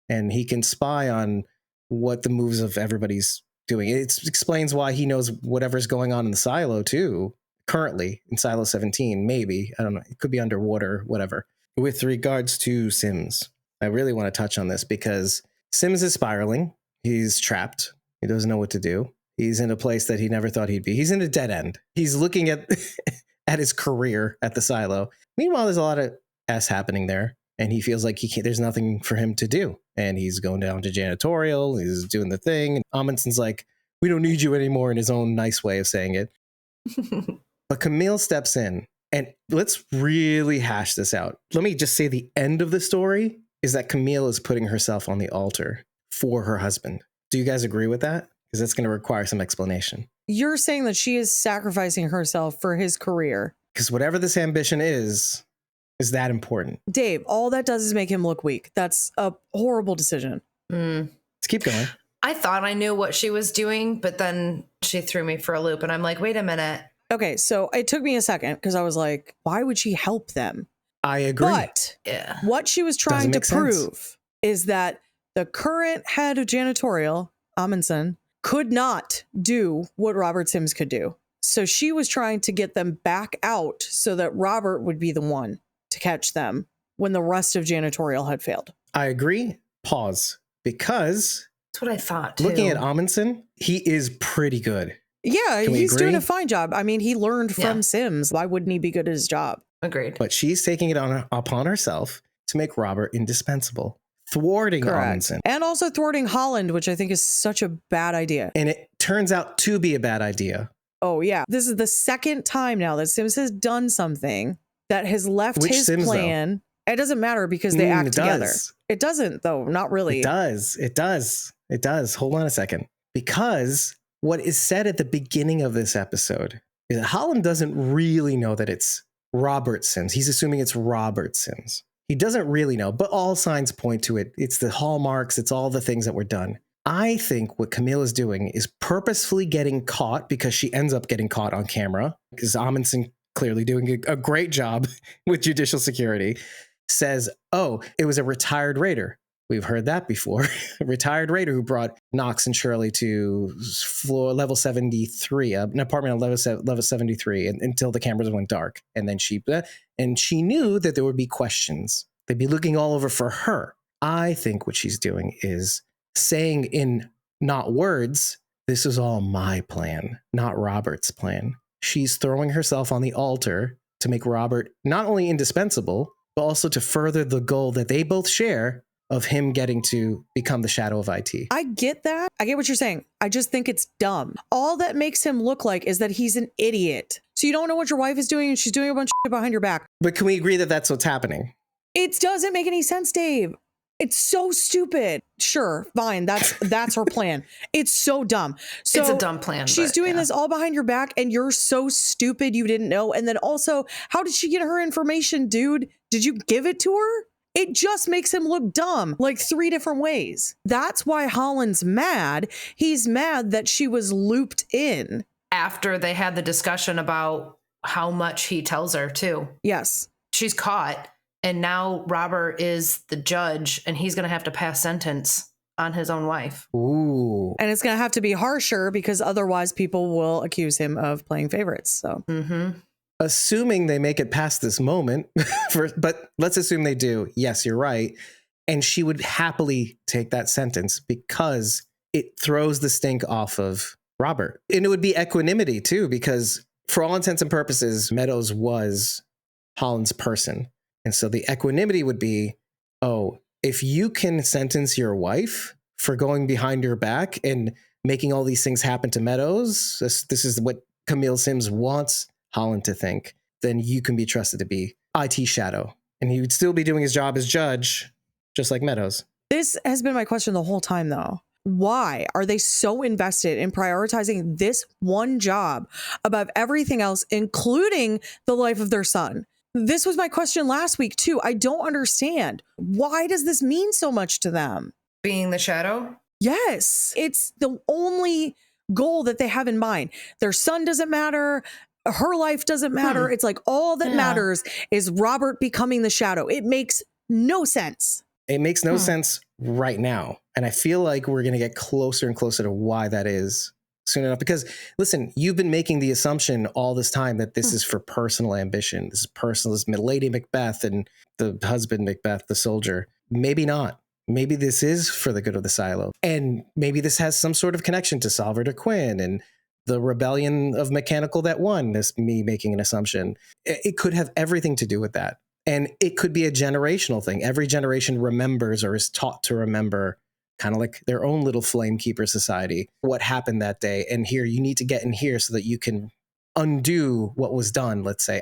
and he can spy on what the moves of everybody's doing. It explains why he knows whatever's going on in the silo too, currently in Silo 17, maybe. I don't know. It could be underwater, whatever. With regards to Sims, I really want to touch on this because Sims is spiraling. He's trapped. He doesn't know what to do. He's in a place that he never thought he'd be. He's in a dead end. He's looking at at his career at the silo. Meanwhile, there's a lot of S happening there, and he feels like there's nothing for him to do. And he's going down to janitorial. He's doing the thing. And Amundsen's like, we don't need you anymore, in his own nice way of saying it. But Camille steps in, and let's really hash this out. Let me just say the end of the story is that Camille is putting herself on the altar for her husband. Do you guys agree with that? Because that's going to require some explanation. You're saying that she is sacrificing herself for his career. Because whatever this ambition is that important? Dave, all that does is make him look weak. That's a horrible decision. Let's keep going. I thought I knew what she was doing, but then she threw me for a loop, and I'm like, wait a minute. Okay, so it took me a second because I was like, why would she help them? I agree. But what she was trying to prove is that the current head of janitorial, Amundsen, could not do what Robert Sims could do. So she was trying to get them back out so that Robert would be the one to catch them when the rest of janitorial had failed. I agree. Pause. Because that's what I thought, too. Looking at Amundsen, he is pretty good. Yeah, he's doing a fine job. I mean, he learned from Sims. Why wouldn't he be good at his job? Agreed. But she's taking it upon herself to make Robert indispensable, thwarting Amundsen. And also thwarting Holland, which I think is such a bad idea. And it turns out to be a bad idea. Oh, yeah. This is the second time now that Sims has done something that has left his plan. Though? It doesn't matter because they act together. It doesn't, though. Not really. It does. It does. It does. Hold on a second. Because what is said at the beginning of this episode is that Holland doesn't really know that it's Robert Sims. He's assuming it's Robert Sims. He doesn't really know, but all signs point to it. It's the hallmarks. It's all the things that were done. I think what Camille is doing is purposefully getting caught, because she ends up getting caught on camera, because Amundsen, clearly doing a great job with judicial security, says, oh, it was a retired raider. We've heard that before. A retired raider who brought Knox and Shirley to level 73, an apartment on level 73, until the cameras went dark. And then she knew that there would be questions. They'd be looking all over for her. I think what she's doing is saying in not words, this is all my plan, not Robert's plan. She's throwing herself on the altar to make Robert not only indispensable, but also to further the goal that they both share of him getting to become the shadow of IT. I get that. I get what you're saying. I just think it's dumb. All that makes him look like is that he's an idiot. So you don't know what your wife is doing, and she's doing a bunch of shit behind your back. But can we agree that that's what's happening? It doesn't make any sense, Dave. It's so stupid. Sure, fine. That's her plan. It's so dumb. So it's a dumb plan. She's doing this all behind your back, and you're so stupid you didn't know. And then also, how did she get her information, dude? Did you give it to her? It just makes him look dumb, like 3 different ways. That's why Holland's mad. He's mad that she was looped in. After they had the discussion about how much he tells her, too. Yes. She's caught, and now Robert is the judge, and he's going to have to pass sentence on his own wife. Ooh. And it's going to have to be harsher, because otherwise people will accuse him of playing favorites. So. Mm-hmm. Assuming they make it past this moment, but let's assume they do. Yes, you're right. And she would happily take that sentence because it throws the stink off of Robert. And it would be equanimity too, because for all intents and purposes, Meadows was Holland's person. And so the equanimity would be, oh, if you can sentence your wife for going behind your back and making all these things happen to Meadows, this is what Camille Sims wants Holland to think, then you can be trusted to be IT shadow. And he would still be doing his job as judge, just like Meadows. This has been my question the whole time, though. Why are they so invested in prioritizing this one job above everything else, including the life of their son? This was my question last week, too. I don't understand. Why does this mean so much to them? Being the shadow? Yes. It's the only goal that they have in mind. Their son doesn't matter. Her life doesn't matter. It's like all that matters is Robert becoming the shadow. It makes no sense. It makes no sense right now. And I feel like we're going to get closer and closer to why that is soon enough. Because listen, you've been making the assumption all this time that this is for personal ambition. This is personal. This is Lady Macbeth and the husband Macbeth, the soldier. Maybe not. Maybe this is for the good of the silo. And maybe this has some sort of connection to Salvador Quinn and the rebellion of Mechanical that won. This me making an assumption. It could have everything to do with that. And it could be a generational thing. Every generation remembers or is taught to remember, kind of like their own little Flamekeeper society, what happened that day. And here, you need to get in here so that you can undo what was done, let's say.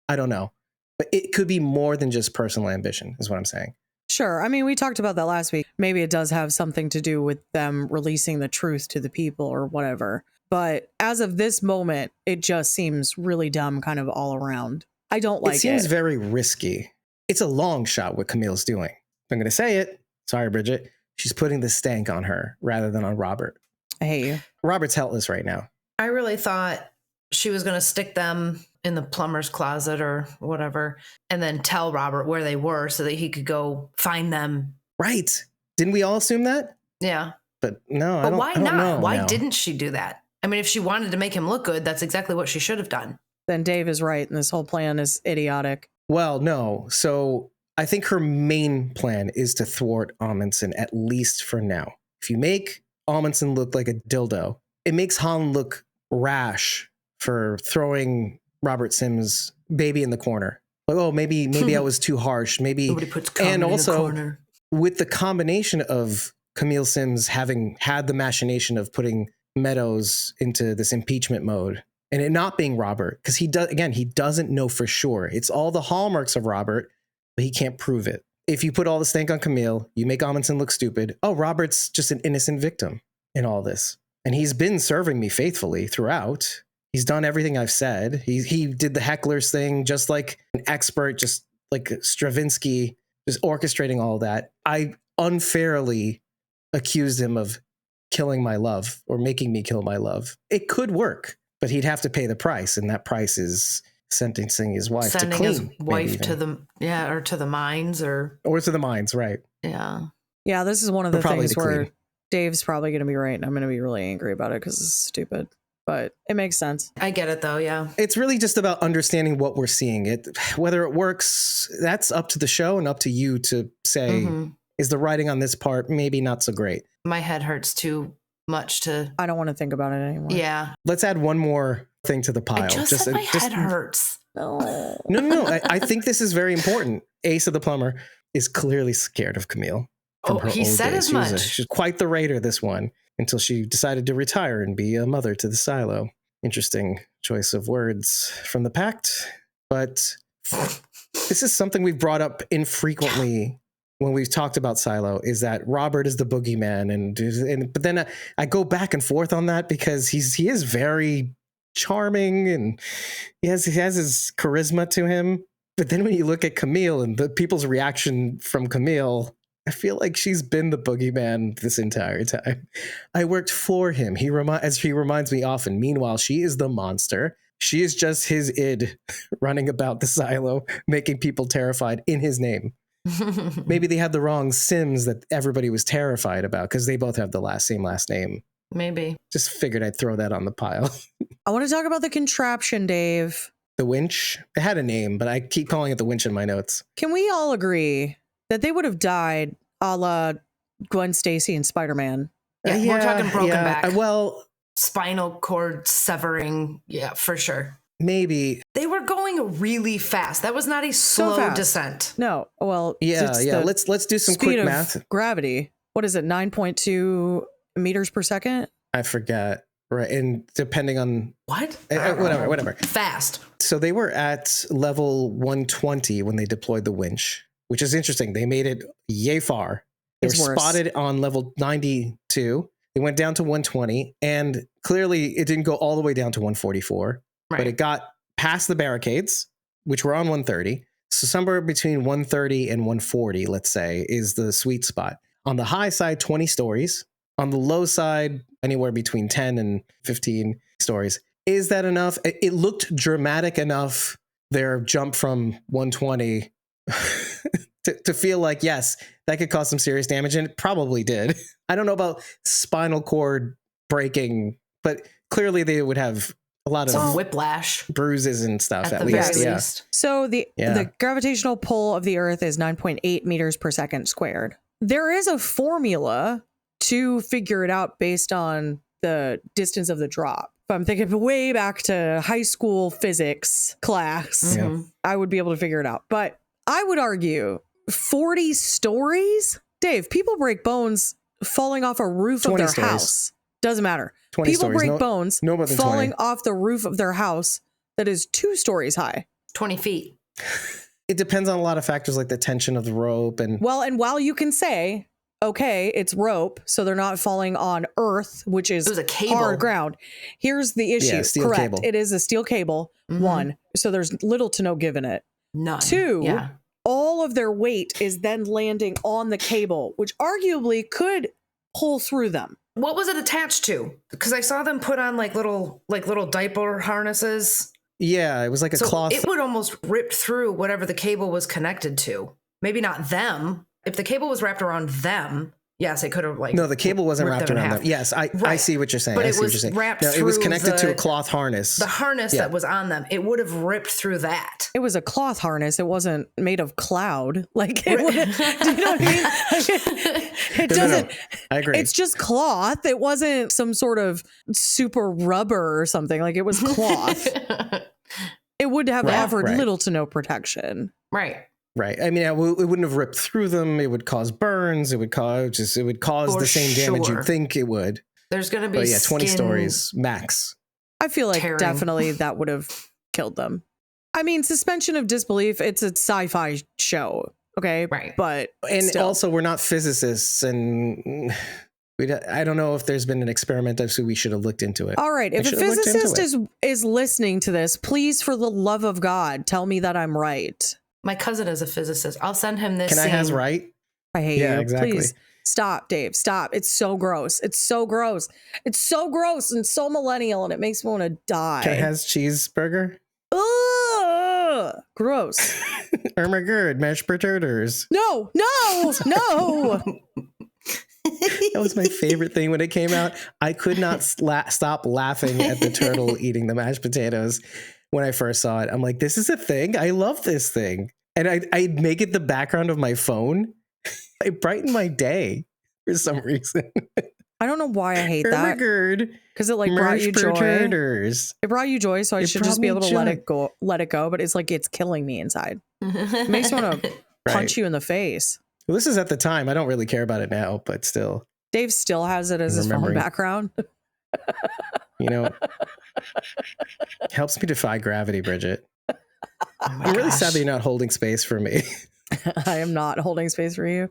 I don't know. But it could be more than just personal ambition, is what I'm saying. Sure. I mean, we talked about that last week. Maybe it does have something to do with them releasing the truth to the people or whatever. But as of this moment, it just seems really dumb kind of all around. I don't like it. It seems very risky. It's a long shot what Camille's doing. I'm going to say it. Sorry, Bridget. She's putting the stank on her rather than on Robert. I hate you. Robert's helpless right now. I really thought she was going to stick them in the plumber's closet or whatever, and then tell Robert where they were so that he could go find them. Right. Didn't we all assume that? Yeah. But no, but why not? know Why now. didn't she do that? I mean, if she wanted to make him look good, that's exactly what she should have done. Then Dave is right, and this whole plan is idiotic. Well, no. So I think her main plan is to thwart Amundsen, at least for now. If you make Amundsen look like a dildo, it makes Han look rash for throwing Robert Sims' baby in the corner. Like, oh, maybe I was too harsh. Maybe. Nobody puts comedy in the corner. With the combination of Camille Sims having had the machination of putting Meadows into this impeachment mode and it not being Robert, because he doesn't know for sure. It's all the hallmarks of Robert, but he can't prove it. If you put all the stank on Camille, you make Amundsen look stupid. Oh, Robert's just an innocent victim in all this. And he's been serving me faithfully throughout. He's done everything I've said. He did the hecklers thing, just like an expert, just like Stravinsky, just orchestrating all that. I unfairly accused him of killing my love or making me kill my love. It could work, but he'd have to pay the price. And that price is sentencing his wife to clean. Sending his wife to the mines or to the mines, right. Yeah. Yeah, this is one of the things where clean. Dave's probably going to be right, and I'm going to be really angry about it because it's stupid. But it makes sense. I get it, though, yeah. It's really just about understanding what we're seeing. Whether it works, that's up to the show and up to you to say, is the writing on this part maybe not so great? My head hurts too much to... I don't want to think about it anymore. Yeah. Let's add one more thing to the pile. I just said my head hurts. No. No. I think this is very important. Ace of the Plumber is clearly scared of Camille. He said as much. She's quite the raider, this one, until she decided to retire and be a mother to the silo. Interesting choice of words from the pact. But this is something we've brought up infrequently when we've talked about Silo, is that Robert is the boogeyman. But then I go back and forth on that because he is very charming and he has his charisma to him. But then when you look at Camille and the people's reaction from Camille, I feel like she's been the boogeyman this entire time. I worked for him. As he reminds me often. Meanwhile, she is the monster. She is just his id running about the silo, making people terrified in his name. Maybe they had the wrong Sims that everybody was terrified about because they both have the same last name. Maybe. Just figured I'd throw that on the pile. I want to talk about the contraption, Dave. The winch? It had a name, but I keep calling it the winch in my notes. Can we all agree that they would have died a la Gwen Stacy and Spider-Man? Yeah, we're talking broken back. Well, spinal cord severing. Yeah, for sure. Maybe. They were going really fast. That was not a slow descent. No. Well, yeah. Let's do some quick math. Gravity. What is it? 9.2 meters per second? I forget. Right. And depending on what? Whatever. Fast. So they were at level 120 when they deployed the winch, which is interesting. They made it yay far. They were spotted on level 92. They went down to 120, and clearly it didn't go all the way down to 144. Right. But it got past the barricades, which were on 130. So somewhere between 130 and 140, let's say, is the sweet spot. On the high side, 20 stories. On the low side, anywhere between 10 and 15 stories. Is that enough? It looked dramatic enough, their jump from 120 to feel like, yes, that could cause some serious damage. And it probably did. I don't know about spinal cord breaking but clearly they would have a lot Some of whiplash bruises and stuff at at the least. very Yeah. least. So the gravitational pull of the Earth is 9.8 meters per second squared. There is a formula to figure it out based on the distance of the drop. If I'm thinking way back to high school physics class, I would be able to figure it out. But I would argue 40 stories? Dave, people break bones falling off a roof of their house. Doesn't matter. 20 People stories. break bones no more than falling 20. off the roof of their house that is 2 stories high. 20 feet. It depends on a lot of factors like the tension of the rope and Well, and while you can say, okay, it's rope, so they're not falling on earth, which is It was a cable. hard ground. Here's the issue. Yeah, steel Correct. cable. It is a steel cable, one. So there's little to no give in it. None. 2, Yeah. all of their weight is then landing on the cable, which arguably could pull through them. What was it attached to? Because I saw them put on like little diaper harnesses. yeah, it was like a So cloth. it would almost rip through whatever the cable was connected to. Maybe not them. If the cable was wrapped around them, yes, it could have like. No, the cable wasn't ripped wrapped them in around half. them. Yes, I Right. see what you're saying. But I it see what was you're saying. wrapped No, it was through connected to the- a cloth harness. The harness Yeah. that was on them, it would have ripped through that. It was a cloth harness. It wasn't made of cloud. Like, it would, do you know what I mean? Like, it No, doesn't. I agree. It's just cloth. It wasn't some sort of super rubber or something. Like, it was cloth. It would have Right, offered right. little to no protection. Right. Right. I mean, it wouldn't have ripped through them. It would cause burns. It would cause For the same damage sure. you'd think it would. There's going to be But yeah, 20 skin- stories max. I feel like Tearing. definitely that would have killed them. I mean, suspension of disbelief, it's a sci-fi show. Okay. Right. But And still. also, we're not physicists, and I don't know if there's been an experiment. So we should have looked into it. All right. If a should have looked into physicist is listening to this, please, for the love of God, tell me that I'm right. My cousin is a physicist. I'll send him this. Can I has scene. right? I hate Yeah, you. exactly. Please stop, Dave. Stop. It's so gross. It's so gross. It's so gross and so millennial, and it makes me want to die. Can I has cheeseburger? Ugh, gross. Irma Gerd, mashed potatoes. No, no, no. That was my favorite thing when it came out. I could not stop laughing at the turtle eating the mashed potatoes when I first saw it. I'm like, this is a thing. I love this thing. And I'd make it the background of my phone. It brightened my day for some reason. I don't know why I hate Irma that. Gerd, Because it like brought you mashed joy. potatoes. It brought you joy, so I It should just be brought able me to joy. let it go. But it's like it's killing me inside. It makes me want to punch you in the face. Well, this is at the time. I don't really care about it now, but still, Dave still has it as his phone Remembering. background. you know, helps me defy gravity, Bridget. Oh my I'm really sad gosh. that you're not holding space for me. I am not holding space for you.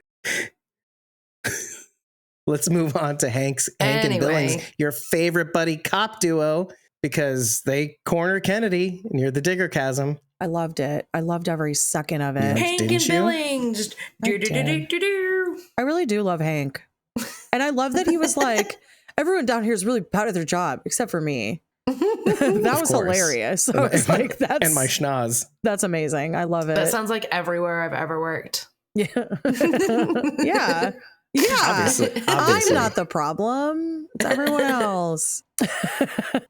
Let's move on to Hank and Anyway. Billings, your favorite buddy cop duo, because they corner Kennedy near the Digger Chasm. I loved it. I loved every second of it. Yeah. Hank Didn't and you? Billings. I did. Do. I really do love Hank. And I love that he was like, everyone down here is really proud of their job, except for me. That was course. hilarious. So it's like, And my schnoz. that's amazing. I love it. That sounds like everywhere I've ever worked. Yeah. Yeah. Yeah. Obviously. I'm not the problem. It's everyone else.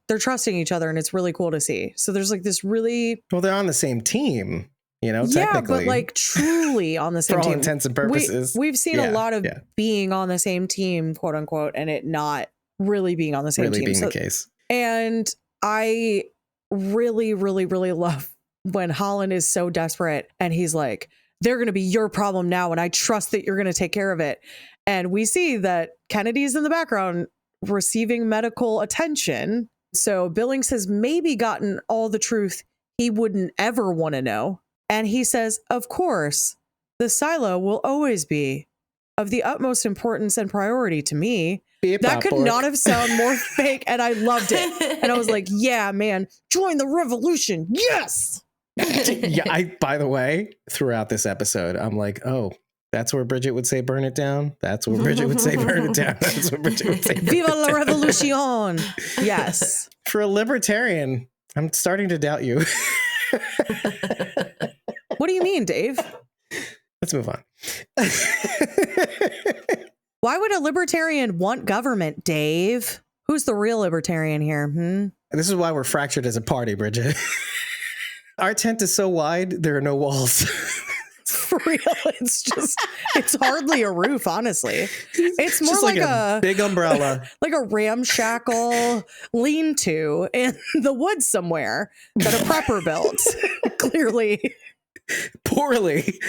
They're trusting each other and it's really cool to see. So there's like this really Well, they're on the same team, you know, yeah, technically. but like truly on the same for all team. intents and purposes. We've seen Yeah, a lot of yeah. being on the same team, quote unquote, and it not really being on the same really team. being So- the case. And I really, really, really love when Holland is so desperate and he's like, they're going to be your problem now. And I trust that you're going to take care of it. And we see that Kennedy's in the background receiving medical attention. So Billings has maybe gotten all the truth he wouldn't ever want to know. And he says, of course, the silo will always be of the utmost importance and priority to me. That could not have sounded more fake, and I loved it. And I was like, yeah, man, join the revolution. Yes. Yeah, by the way, throughout this episode, I'm like, oh, that's where Bridget would say burn it down. That's where Bridget would say burn it down. That's what Bridget would say. burn Viva it la down. revolution. Yes. For a libertarian, I'm starting to doubt you. What do you mean, Dave? Let's move on. Why would a libertarian want government, Dave? Who's the real libertarian here? This is why we're fractured as a party, Bridget. Our tent is so wide, there are no walls. For real, it's hardly a roof, honestly. It's more just like a big umbrella. Like a ramshackle lean-to in the woods somewhere that a prepper built. Clearly. Poorly.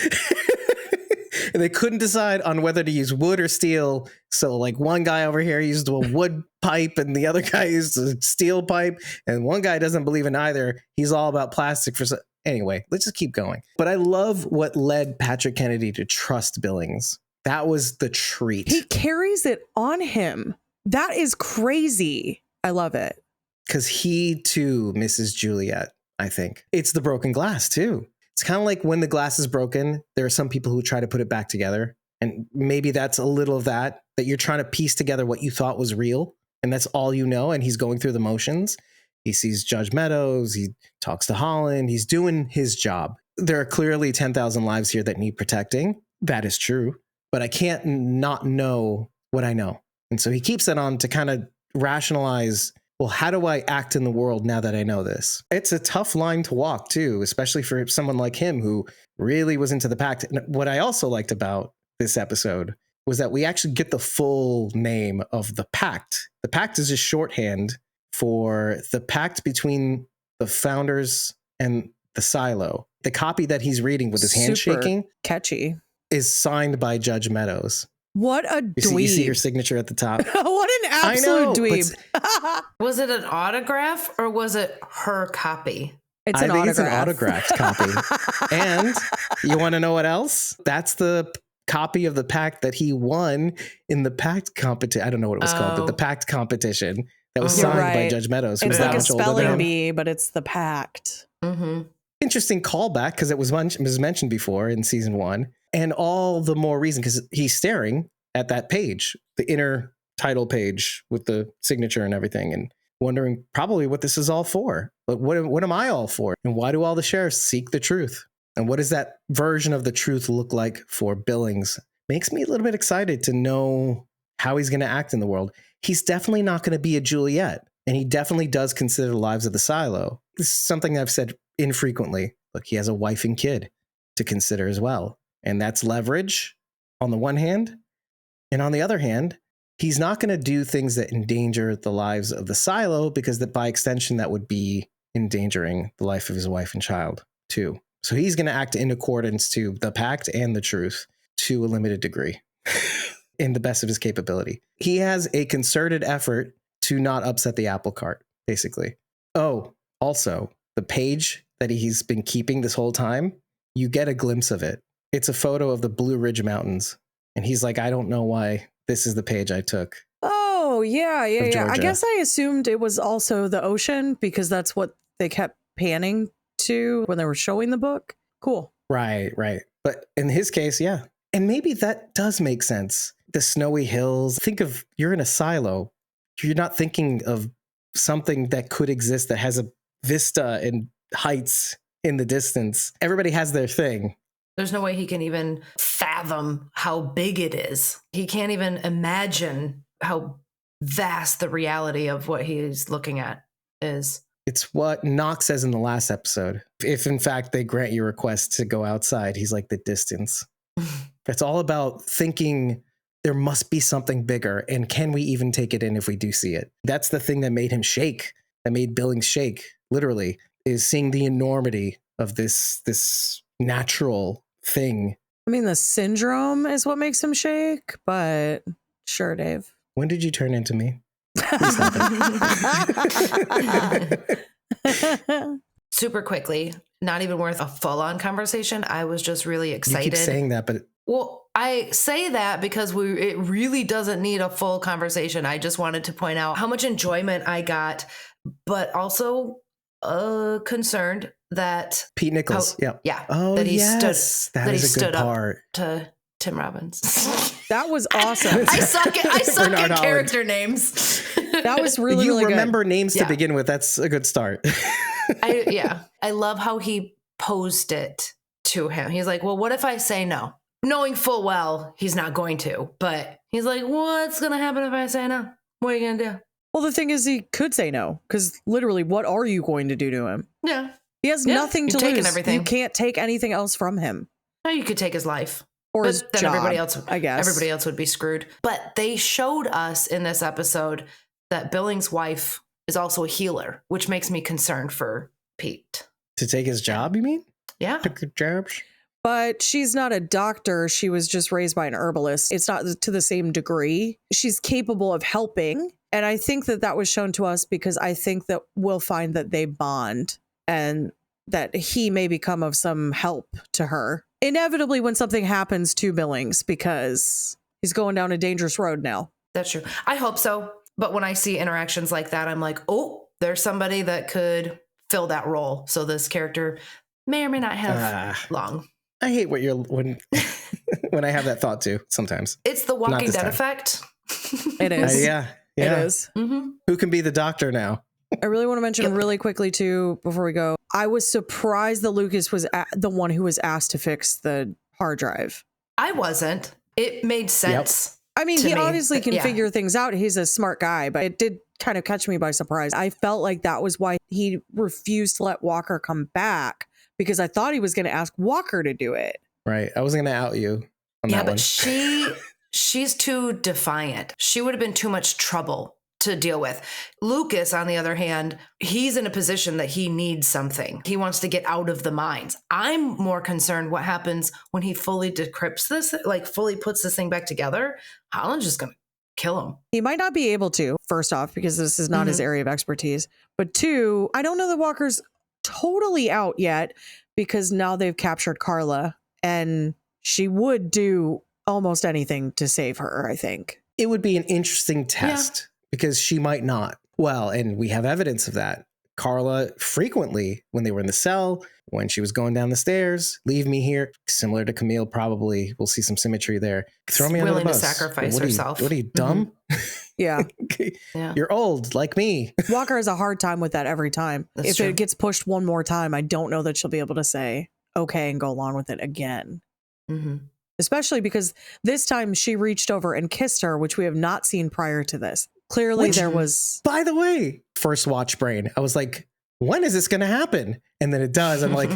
And they couldn't decide on whether to use wood or steel. So like one guy over here used a wood pipe and the other guy used a steel pipe. And one guy doesn't believe in either. He's all about plastic for... Anyway, let's just keep going. But I love what led Patrick Kennedy to trust Billings. That was the treat. He carries it on him. That is crazy. I love it. Because he too misses Juliet, I think. It's the broken glass too. It's kind of like when the glass is broken, there are some people who try to put it back together. And maybe that's a little of that you're trying to piece together what you thought was real. And that's all you know. And he's going through the motions. He sees Judge Meadows. He talks to Holland. He's doing his job. There are clearly 10,000 lives here that need protecting. That is true. But I can't not know what I know. And so he keeps it on to kind of rationalize, well, how do I act in the world now that I know this? It's a tough line to walk, too, especially for someone like him who really was into the pact. And what I also liked about this episode was that we actually get the full name of the pact. The pact is just shorthand for the pact between the founders and the silo. The copy that he's reading with his hand shaking, catchy, is signed by Judge Meadows. What a dweeb. You see her signature at the top. What an absolute dweeb. Was it an autograph or was it her copy? It's an autograph. It's an autographed copy. And you want to know what else? That's the copy of the pact that he won in the pact competition. I don't know what it was called, but the pact competition that was signed by Judge Meadows. It's like a spelling bee, but it's the pact. Mm-hmm. Interesting callback because it was mentioned before in season 1. And all the more reason because he's staring at that page, the inner title page with the signature and everything, and wondering probably what this is all for. But what am I all for? And why do all the sheriffs seek the truth? And what does that version of the truth look like for Billings? Makes me a little bit excited to know how he's going to act in the world. He's definitely not going to be a Juliet. And he definitely does consider the lives of the silo. This is something I've said infrequently. Look, he has a wife and kid to consider as well. And that's leverage on the one hand. And on the other hand, he's not going to do things that endanger the lives of the silo because that by extension, that would be endangering the life of his wife and child too. So he's going to act in accordance to the pact and the truth to a limited degree in the best of his capability. He has a concerted effort to not upset the apple cart, basically. Oh, also, the page that he's been keeping this whole time, you get a glimpse of it. It's a photo of the Blue Ridge Mountains. And he's like, I don't know why this is the page I took. Oh, yeah. I guess I assumed it was also the ocean because that's what they kept panning to when they were showing the book. Cool. Right. But in his case, yeah. And maybe that does make sense. The snowy hills. Think of, you're in a silo. You're not thinking of something that could exist that has a vista and heights in the distance. Everybody has their thing. There's no way he can even fathom how big it is. He can't even imagine how vast the reality of what he's looking at is. It's what Knox says in the last episode. If in fact they grant your request to go outside, he's like the distance. It's all about thinking there must be something bigger. And can we even take it in if we do see it? That's the thing that made him shake, that made Billings shake, literally, is seeing the enormity of this natural thing. I mean, the syndrome is what makes him shake, but sure, Dave. When did you turn into me? Super quickly, not even worth a full-on conversation. I was just really excited. You keep saying that, but... Well, I say that because it really doesn't need a full conversation. I just wanted to point out how much enjoyment I got, but also concerned that Pete Nichols, yeah, oh, that he yes, stood, that is a good part to Tim Robbins. That was awesome. I suck at character names. That was really, you really good. Remember names to begin with. That's a good start. I love how he posed it to him. He's like, well, what if I say no? Knowing full well he's not going to, but he's like, what's going to happen if I say no? What are you going to do? Well, the thing is, he could say no, because literally, what are you going to do to him? Yeah. He has Yeah, nothing to you've taken lose. everything. You can't take anything else from him. No, you could take his life. Or his then job, everybody else, I guess. Everybody else would be screwed. But they showed us in this episode that Billings' wife is also a healer, which makes me concerned for Pete. To take his job, you mean? Yeah. Took your jobs? But she's not a doctor. She was just raised by an herbalist. It's not to the same degree. She's capable of helping. And I think that was shown to us because I think that we'll find that they bond and that he may become of some help to her. Inevitably when something happens to Billings, because he's going down a dangerous road now. That's true. I hope so. But when I see interactions like that, I'm like, oh, there's somebody that could fill that role. So this character may or may not have long. I hate when when I have that thought too. Sometimes it's the Walking Dead effect. It is. Yeah. It is. Mm-hmm. Who can be the doctor now? I really want to mention really quickly too, before we go, I was surprised that Lucas was the one who was asked to fix the hard drive. I wasn't. It made sense. Yep. I mean, he obviously can figure things out. He's a smart guy, but it did kind of catch me by surprise. I felt like that was why he refused to let Walker come back, because I thought he was going to ask Walker to do it. Right. I wasn't going to out you on that one. But she's too defiant. She would have been too much trouble to deal with. Lucas, on the other hand, he's in a position that he needs something. He wants to get out of the mines. I'm more concerned what happens when he fully decrypts this, like fully puts this thing back together. Holland's just going to kill him. He might not be able to, first off, because this is not his area of expertise. But two, I don't know that Walker's totally out yet, because now they've captured Carla and she would do almost anything to save her, I think. It would be an interesting test because she might not. Well, and we have evidence of that. Carla frequently, when they were in the cell, when she was going down the stairs, leave me here, similar to Camille, probably. We'll see some symmetry there. Throw me under the bus. Willing to sacrifice herself. What are you, dumb? Yeah. You're old, like me. Walker has a hard time with that every time. That's if true. it gets pushed one more time, I don't know that she'll be able to say, okay, and go along with it again. Mm-hmm. Especially because this time she reached over and kissed her, which we have not seen prior to this. Clearly there was... By the way, first watch brain, I was like, when is this going to happen? And then it does. I'm like,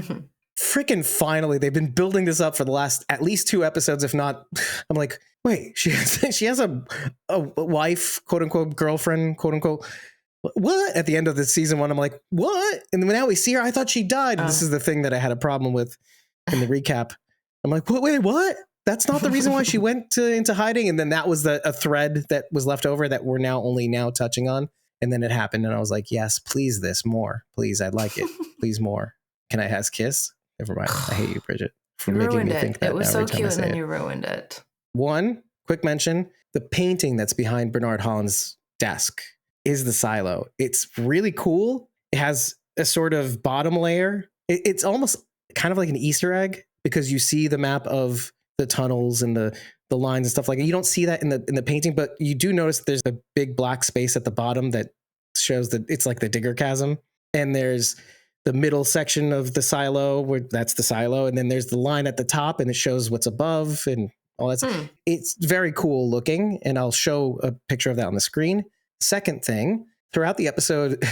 freaking finally. They've been building this up for the last at least 2 episodes, if not. I'm like, wait, she has a wife, quote unquote, girlfriend, quote unquote. What? At the end of the season 1, I'm like, what? And then now we see her. I thought she died. This is the thing that I had a problem with in the recap. I'm like, wait, what? That's not the reason why she went into hiding. And then that was a thread that was left over that we're now touching on. And then it happened. And I was like, yes, please, this more. Please, I'd like it. Please, more. Can I has kiss? Never mind. I hate you, Bridget, for making me think that. It was so every time cute, I say and then it. you ruined it. One quick mention: the painting that's behind Bernard Holland's desk is the silo. It's really cool. It has a sort of bottom layer. It's almost kind of like an Easter egg, because you see the map of the tunnels and the lines and stuff like that. You don't see that in the painting, but you do notice there's a big black space at the bottom that shows that it's like the digger chasm. And there's the middle section of the silo where that's the silo. And then there's the line at the top and it shows what's above and all that stuff. It's very cool looking. And I'll show a picture of that on the screen. Second thing, throughout the episode,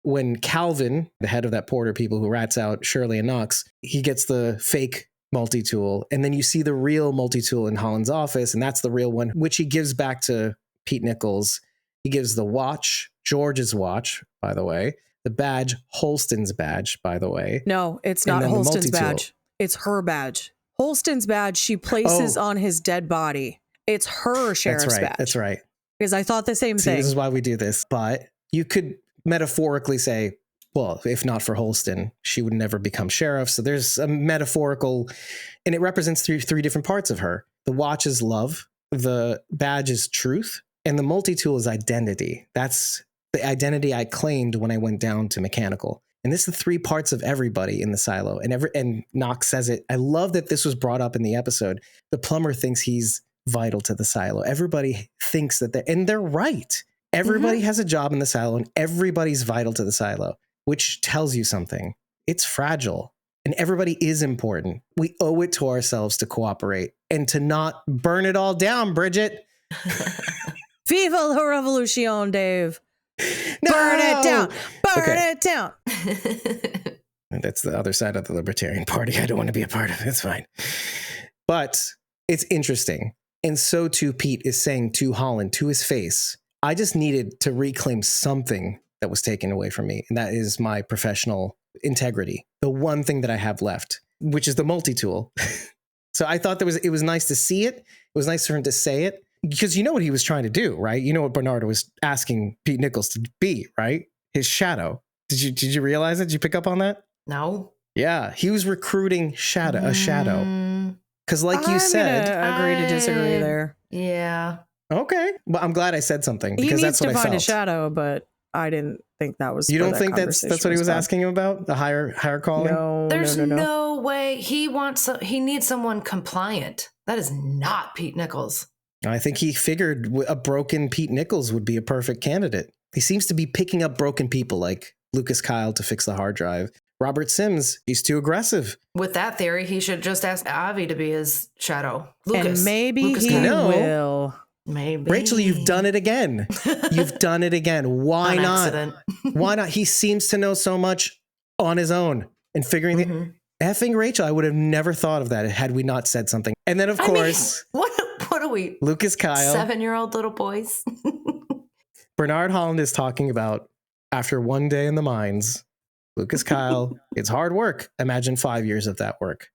when Calvin, the head of that Porter people who rats out Shirley and Knox, he gets the fake multi-tool. And then you see the real multi-tool in Holland's office. And that's the real one, which he gives back to Pete Nichols. He gives the watch, George's watch, by the way, the badge, Holston's badge, by the way. No, it's not Holston's badge. It's her badge. Holston's badge she places on his dead body. It's her sheriff's badge. That's right. Because I thought the same thing. This is why we do this. But you could metaphorically say, well, if not for Holston, she would never become sheriff. So there's a metaphorical, and it represents three different parts of her. The watch is love, the badge is truth, and the multi-tool is identity. That's the identity I claimed when I went down to mechanical. And this is the 3 parts of everybody in the silo. And Knox says it. I love that this was brought up in the episode. The plumber thinks he's vital to the silo. Everybody thinks that they're right. Everybody has a job in the silo and everybody's vital to the silo, which tells you something. It's fragile and everybody is important. We owe it to ourselves to cooperate and to not burn it all down, Bridget. Viva la revolution, Dave. No! Burn it down. Burn Okay. it down. That's the other side of the Libertarian Party. I don't want to be a part of it. It's fine. But it's interesting. And so too, Pete is saying to Holland, to his face, I just needed to reclaim something that was taken away from me. And that is my professional integrity. The one thing that I have left, which is the multi-tool. So I thought it was nice to see it. It was nice for him to say it. Because you know what he was trying to do, right? You know what Bernardo was asking Pete Nichols to be, right? His shadow. Did you realize it? Did you pick up on that? No. Yeah, he was recruiting a shadow. Because like you I'm said, gonna agree to disagree there. Yeah. okay. Well, I'm glad I said something He because needs that's what to I find felt. a shadow, but I didn't think that was. You where don't that think that's conversation what he was going. asking him about? The higher calling? No, There's no. no way he needs someone compliant. That is not Pete Nichols. I think he figured a broken Pete Nichols would be a perfect candidate. He seems to be picking up broken people like Lucas Kyle to fix the hard drive. Robert Sims, he's too aggressive. With that theory, he should just ask Avi to be his shadow. Lucas. And maybe Lucas he Kyle. will. Maybe. Rachel, you've done it again. You've done it again. Why On not? accident. Why not? He seems to know so much on his own and figuring it. Effing Rachel, I would have never thought of that had we not said something. And then, of course, what are we? Lucas Kyle, 7-year-old little boys. Bernard Holland is talking about after one day in the mines. Lucas Kyle, it's hard work. Imagine 5 years of that work.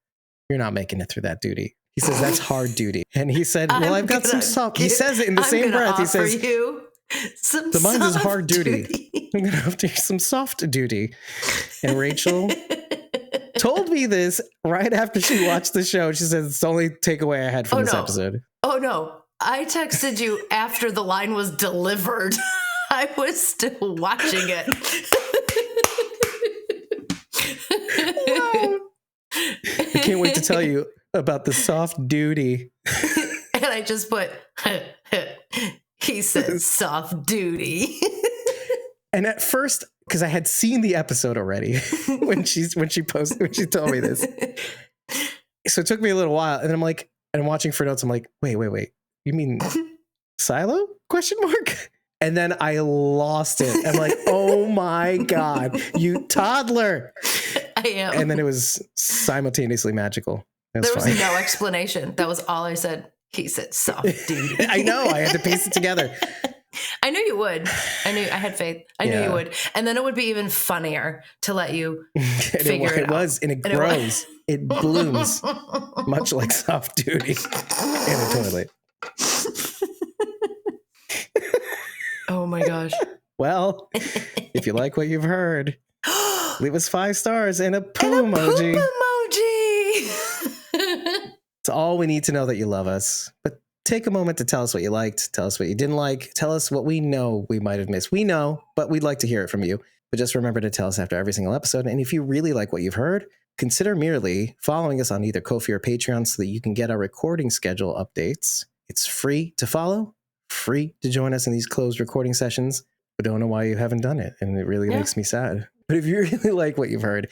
You're not making it through that duty. He says that's hard duty. And he said, well, I've got some soft. He says it in the same breath. He says, the mines is hard duty. I'm going to offer you some soft duty. And Rachel told me this right after she watched the show. She said, it's the only takeaway I had from this episode. Oh, no. I texted you after the line was delivered. I was still watching it. Wow. I can't wait to tell you about the soft duty. And I just put, he said soft duty. And at first, because I had seen the episode already when she told me this. So it took me a little while. And I'm like, and I'm watching for notes. I'm like, wait. You mean Silo? Question mark. And then I lost it. I'm like, oh my God, you toddler. I am. And then it was simultaneously magical. There was no explanation. That was all I said. He said soft duty. I know. I had to piece it together. I knew you would. I had faith. I knew you would. And then it would be even funnier to let you figure it out. It was, and it grows. It blooms, much like soft duty in a toilet. Oh my gosh. Well, if you like what you've heard, leave us 5 stars and a poo emoji. Poop emoji. It's all we need to know that you love us. But take a moment to tell us what you liked, tell us what you didn't like, tell us what we know we might have missed. We know, but we'd like to hear it from you. But just remember to tell us after every single episode. And if you really like what you've heard, consider merely following us on either Ko-fi or Patreon so that you can get our recording schedule updates. It's free to follow, free to join us in these closed recording sessions. But don't know why you haven't done it. And it really makes me sad. But if you really like what you've heard,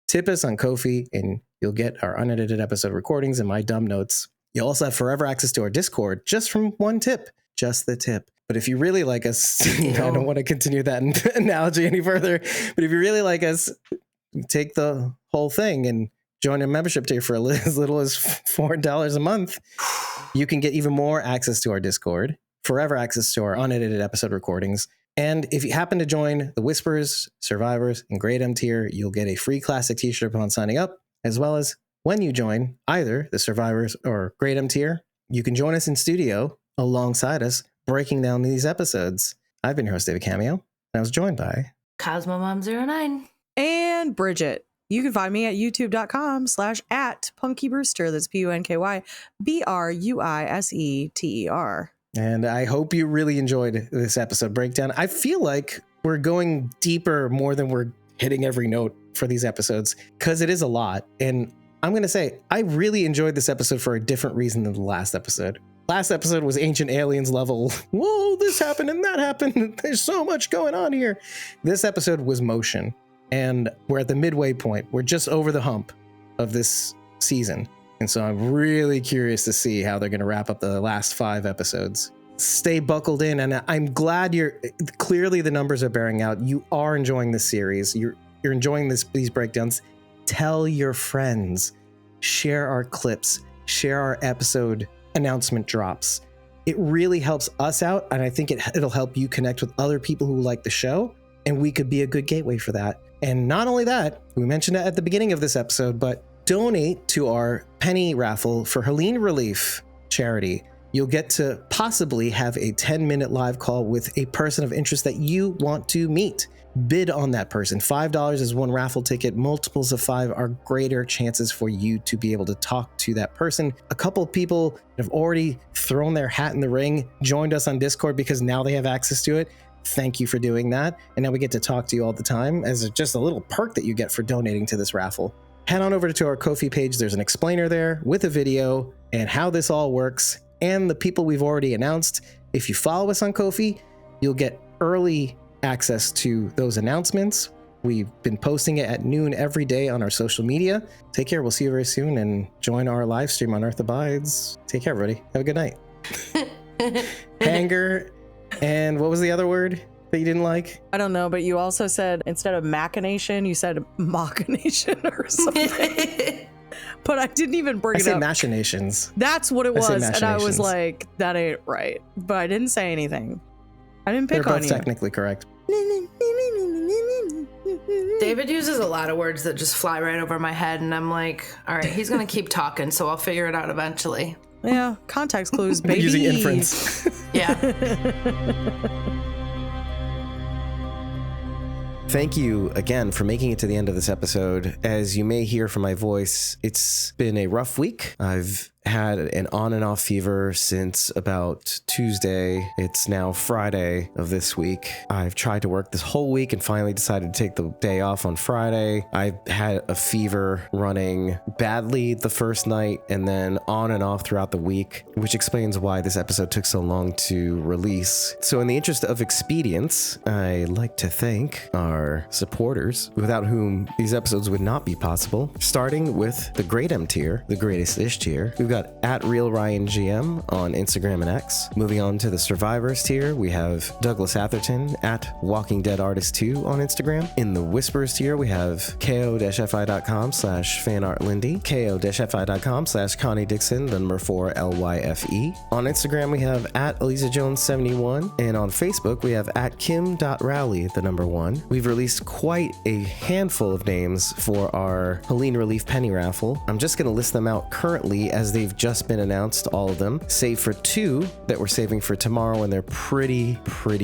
tip us on Ko-fi and you'll get our unedited episode recordings and my dumb notes. You'll also have forever access to our Discord just from one tip, just the tip. But if you really like us, I don't want to continue that analogy any further. But if you really like us, take the whole thing and join a membership tier for as little as $4 a month. You can get even more access to our Discord, forever access to our unedited episode recordings. And if you happen to join the Whispers, Survivors, and Great M tier, you'll get a free classic t-shirt upon signing up, as well as when you join either the Survivors or Great M tier, you can join us in studio alongside us, breaking down these episodes. I've been your host, David Cameo, and I was joined by CosmoMom09. And Bridget. You can find me at youtube.com/@PunkyBrewster. That's PUNKYBRUISETER. And I hope you really enjoyed this episode breakdown. I feel like we're going deeper more than we're hitting every note for these episodes because it is a lot. And I'm going to say, I really enjoyed this episode for a different reason than the last episode. Last episode was Ancient Aliens level. Whoa, this happened and that happened. There's so much going on here. This episode was motion. And we're at the midway point. We're just over the hump of this season. And so I'm really curious to see how they're going to wrap up the last 5 episodes. stay buckled in. And I'm glad clearly the numbers are bearing out. You are enjoying this series. You're enjoying these breakdowns. Tell your friends, share our clips, share our episode announcement drops. It really helps us out. And I think it'll help you connect with other people who like the show. And we could be a good gateway for that. And not only that, we mentioned it at the beginning of this episode, but donate to our penny raffle for Helene Relief charity. You'll get to possibly have a 10-minute live call with a person of interest that you want to meet. Bid on that person. $5 is one raffle ticket. Multiples of 5 are greater chances for you to be able to talk to that person. A couple of people have already thrown their hat in the ring, joined us on Discord because now they have access to it. Thank you for doing that. And now we get to talk to you all the time as just a little perk that you get for donating to this raffle. Head on over to our Ko-fi page. There's an explainer there with a video and how this all works and the people we've already announced. If you follow us on Ko-fi, you'll get early access to those announcements. We've been posting it at noon every day on our social media. Take care. We'll see you very soon, and join our live stream on Earth Abides. Take care, everybody. Have a good night. Hanger. And what was the other word that you didn't like? I don't know, but you also said instead of machination, you said machination or something. But I didn't even bring it up. I said machinations. That's what it was. And I was like, that ain't right. But I didn't say anything. I didn't pick on you. They're both technically correct. David uses a lot of words that just fly right over my head, and I'm like, all right, he's going to keep talking, so I'll figure it out eventually. Yeah, context clues, baby. Using inference. Yeah. Thank you again for making it to the end of this episode. As you may hear from my voice, it's been a rough week. I've had an on and off fever since about Tuesday. It's now Friday of this week. I've tried to work this whole week and finally decided to take the day off on Friday. I had a fever running badly the first night and then on and off throughout the week, which explains why this episode took so long to release. So in the interest of expedience, I like to thank our supporters, without whom these episodes would not be possible, starting with the Great M tier, the Greatest Ish tier. We've got at RealRyanGM on Instagram and X. Moving on to the Survivors tier, we have Douglas Atherton at Walking Dead Artist 2 on Instagram. In the Whispers tier, we have ko-fi.com/fanartlindy, ko-fi.com/Connie Dixon, the number 4 LYFE. On Instagram, we have at ElisaJones71, and on Facebook, we have at Kim.Rowley, the number 1. We've released quite a handful of names for our Helene Relief Penny Raffle. I'm just going to list them out currently as they've just been announced, all of them, save for 2 that we're saving for tomorrow, and they're pretty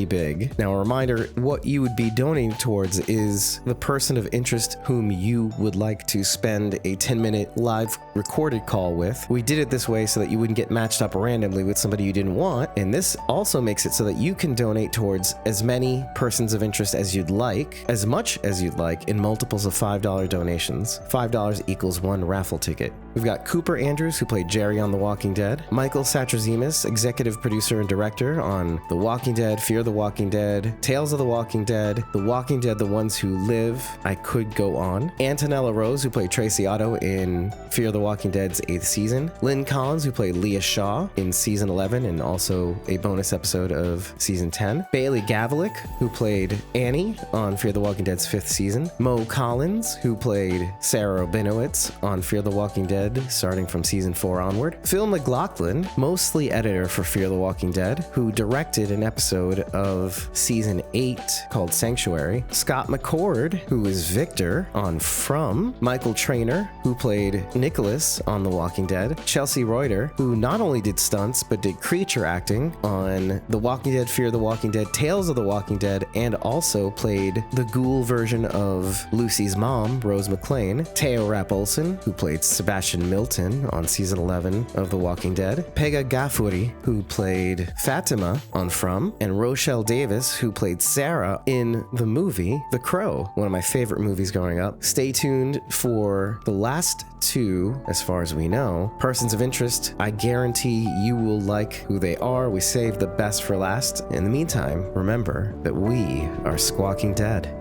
big. Now, a reminder, what you would be donating towards is the person of interest whom you would like to spend a 10-minute live recorded call with. We did it this way so that you wouldn't get matched up randomly with somebody you didn't want, and this also makes it so that you can donate towards as many persons of interest as you'd like, as much as you'd like, in multiples of $5 donations. $5 equals 1 raffle ticket. We've got Cooper Andrews, who played Jerry on The Walking Dead. Michael Satrazemis, executive producer and director on The Walking Dead, Fear the Walking Dead, Tales of the Walking Dead, The Walking Dead, The Ones Who Live. I could go on. Antonella Rose, who played Tracy Otto in Fear the Walking Dead's 8th season. Lynn Collins, who played Leah Shaw in season 11 and also a bonus episode of season 10. Bailey Gavlik, who played Annie on Fear the Walking Dead's 5th season. Mo Collins, who played Sarah Rabinowitz on Fear the Walking Dead starting from season 4 onward. Phil McLaughlin, mostly editor for Fear the Walking Dead, who directed an episode of season 8 called Sanctuary. Scott McCord, who is Victor on From. Michael Traynor, who played Nicholas on The Walking Dead. Chelsea Reuter, who not only did stunts but did creature acting on The Walking Dead, Fear the Walking Dead, Tales of the Walking Dead, and also played the ghoul version of Lucy's mom, Rose McClane. Teo Rapp Olsen, who played Sebastian Milton on season 11 of The Walking Dead. Pega Gafuri, who played Fatima on From, and Rochelle Davis, who played Sarah in the movie The Crow, one of my favorite movies growing up. Stay tuned for the last 2, as far as we know, persons of interest. I guarantee you will like who they are. We saved the best for last. In the meantime, remember that we are Squawking Dead.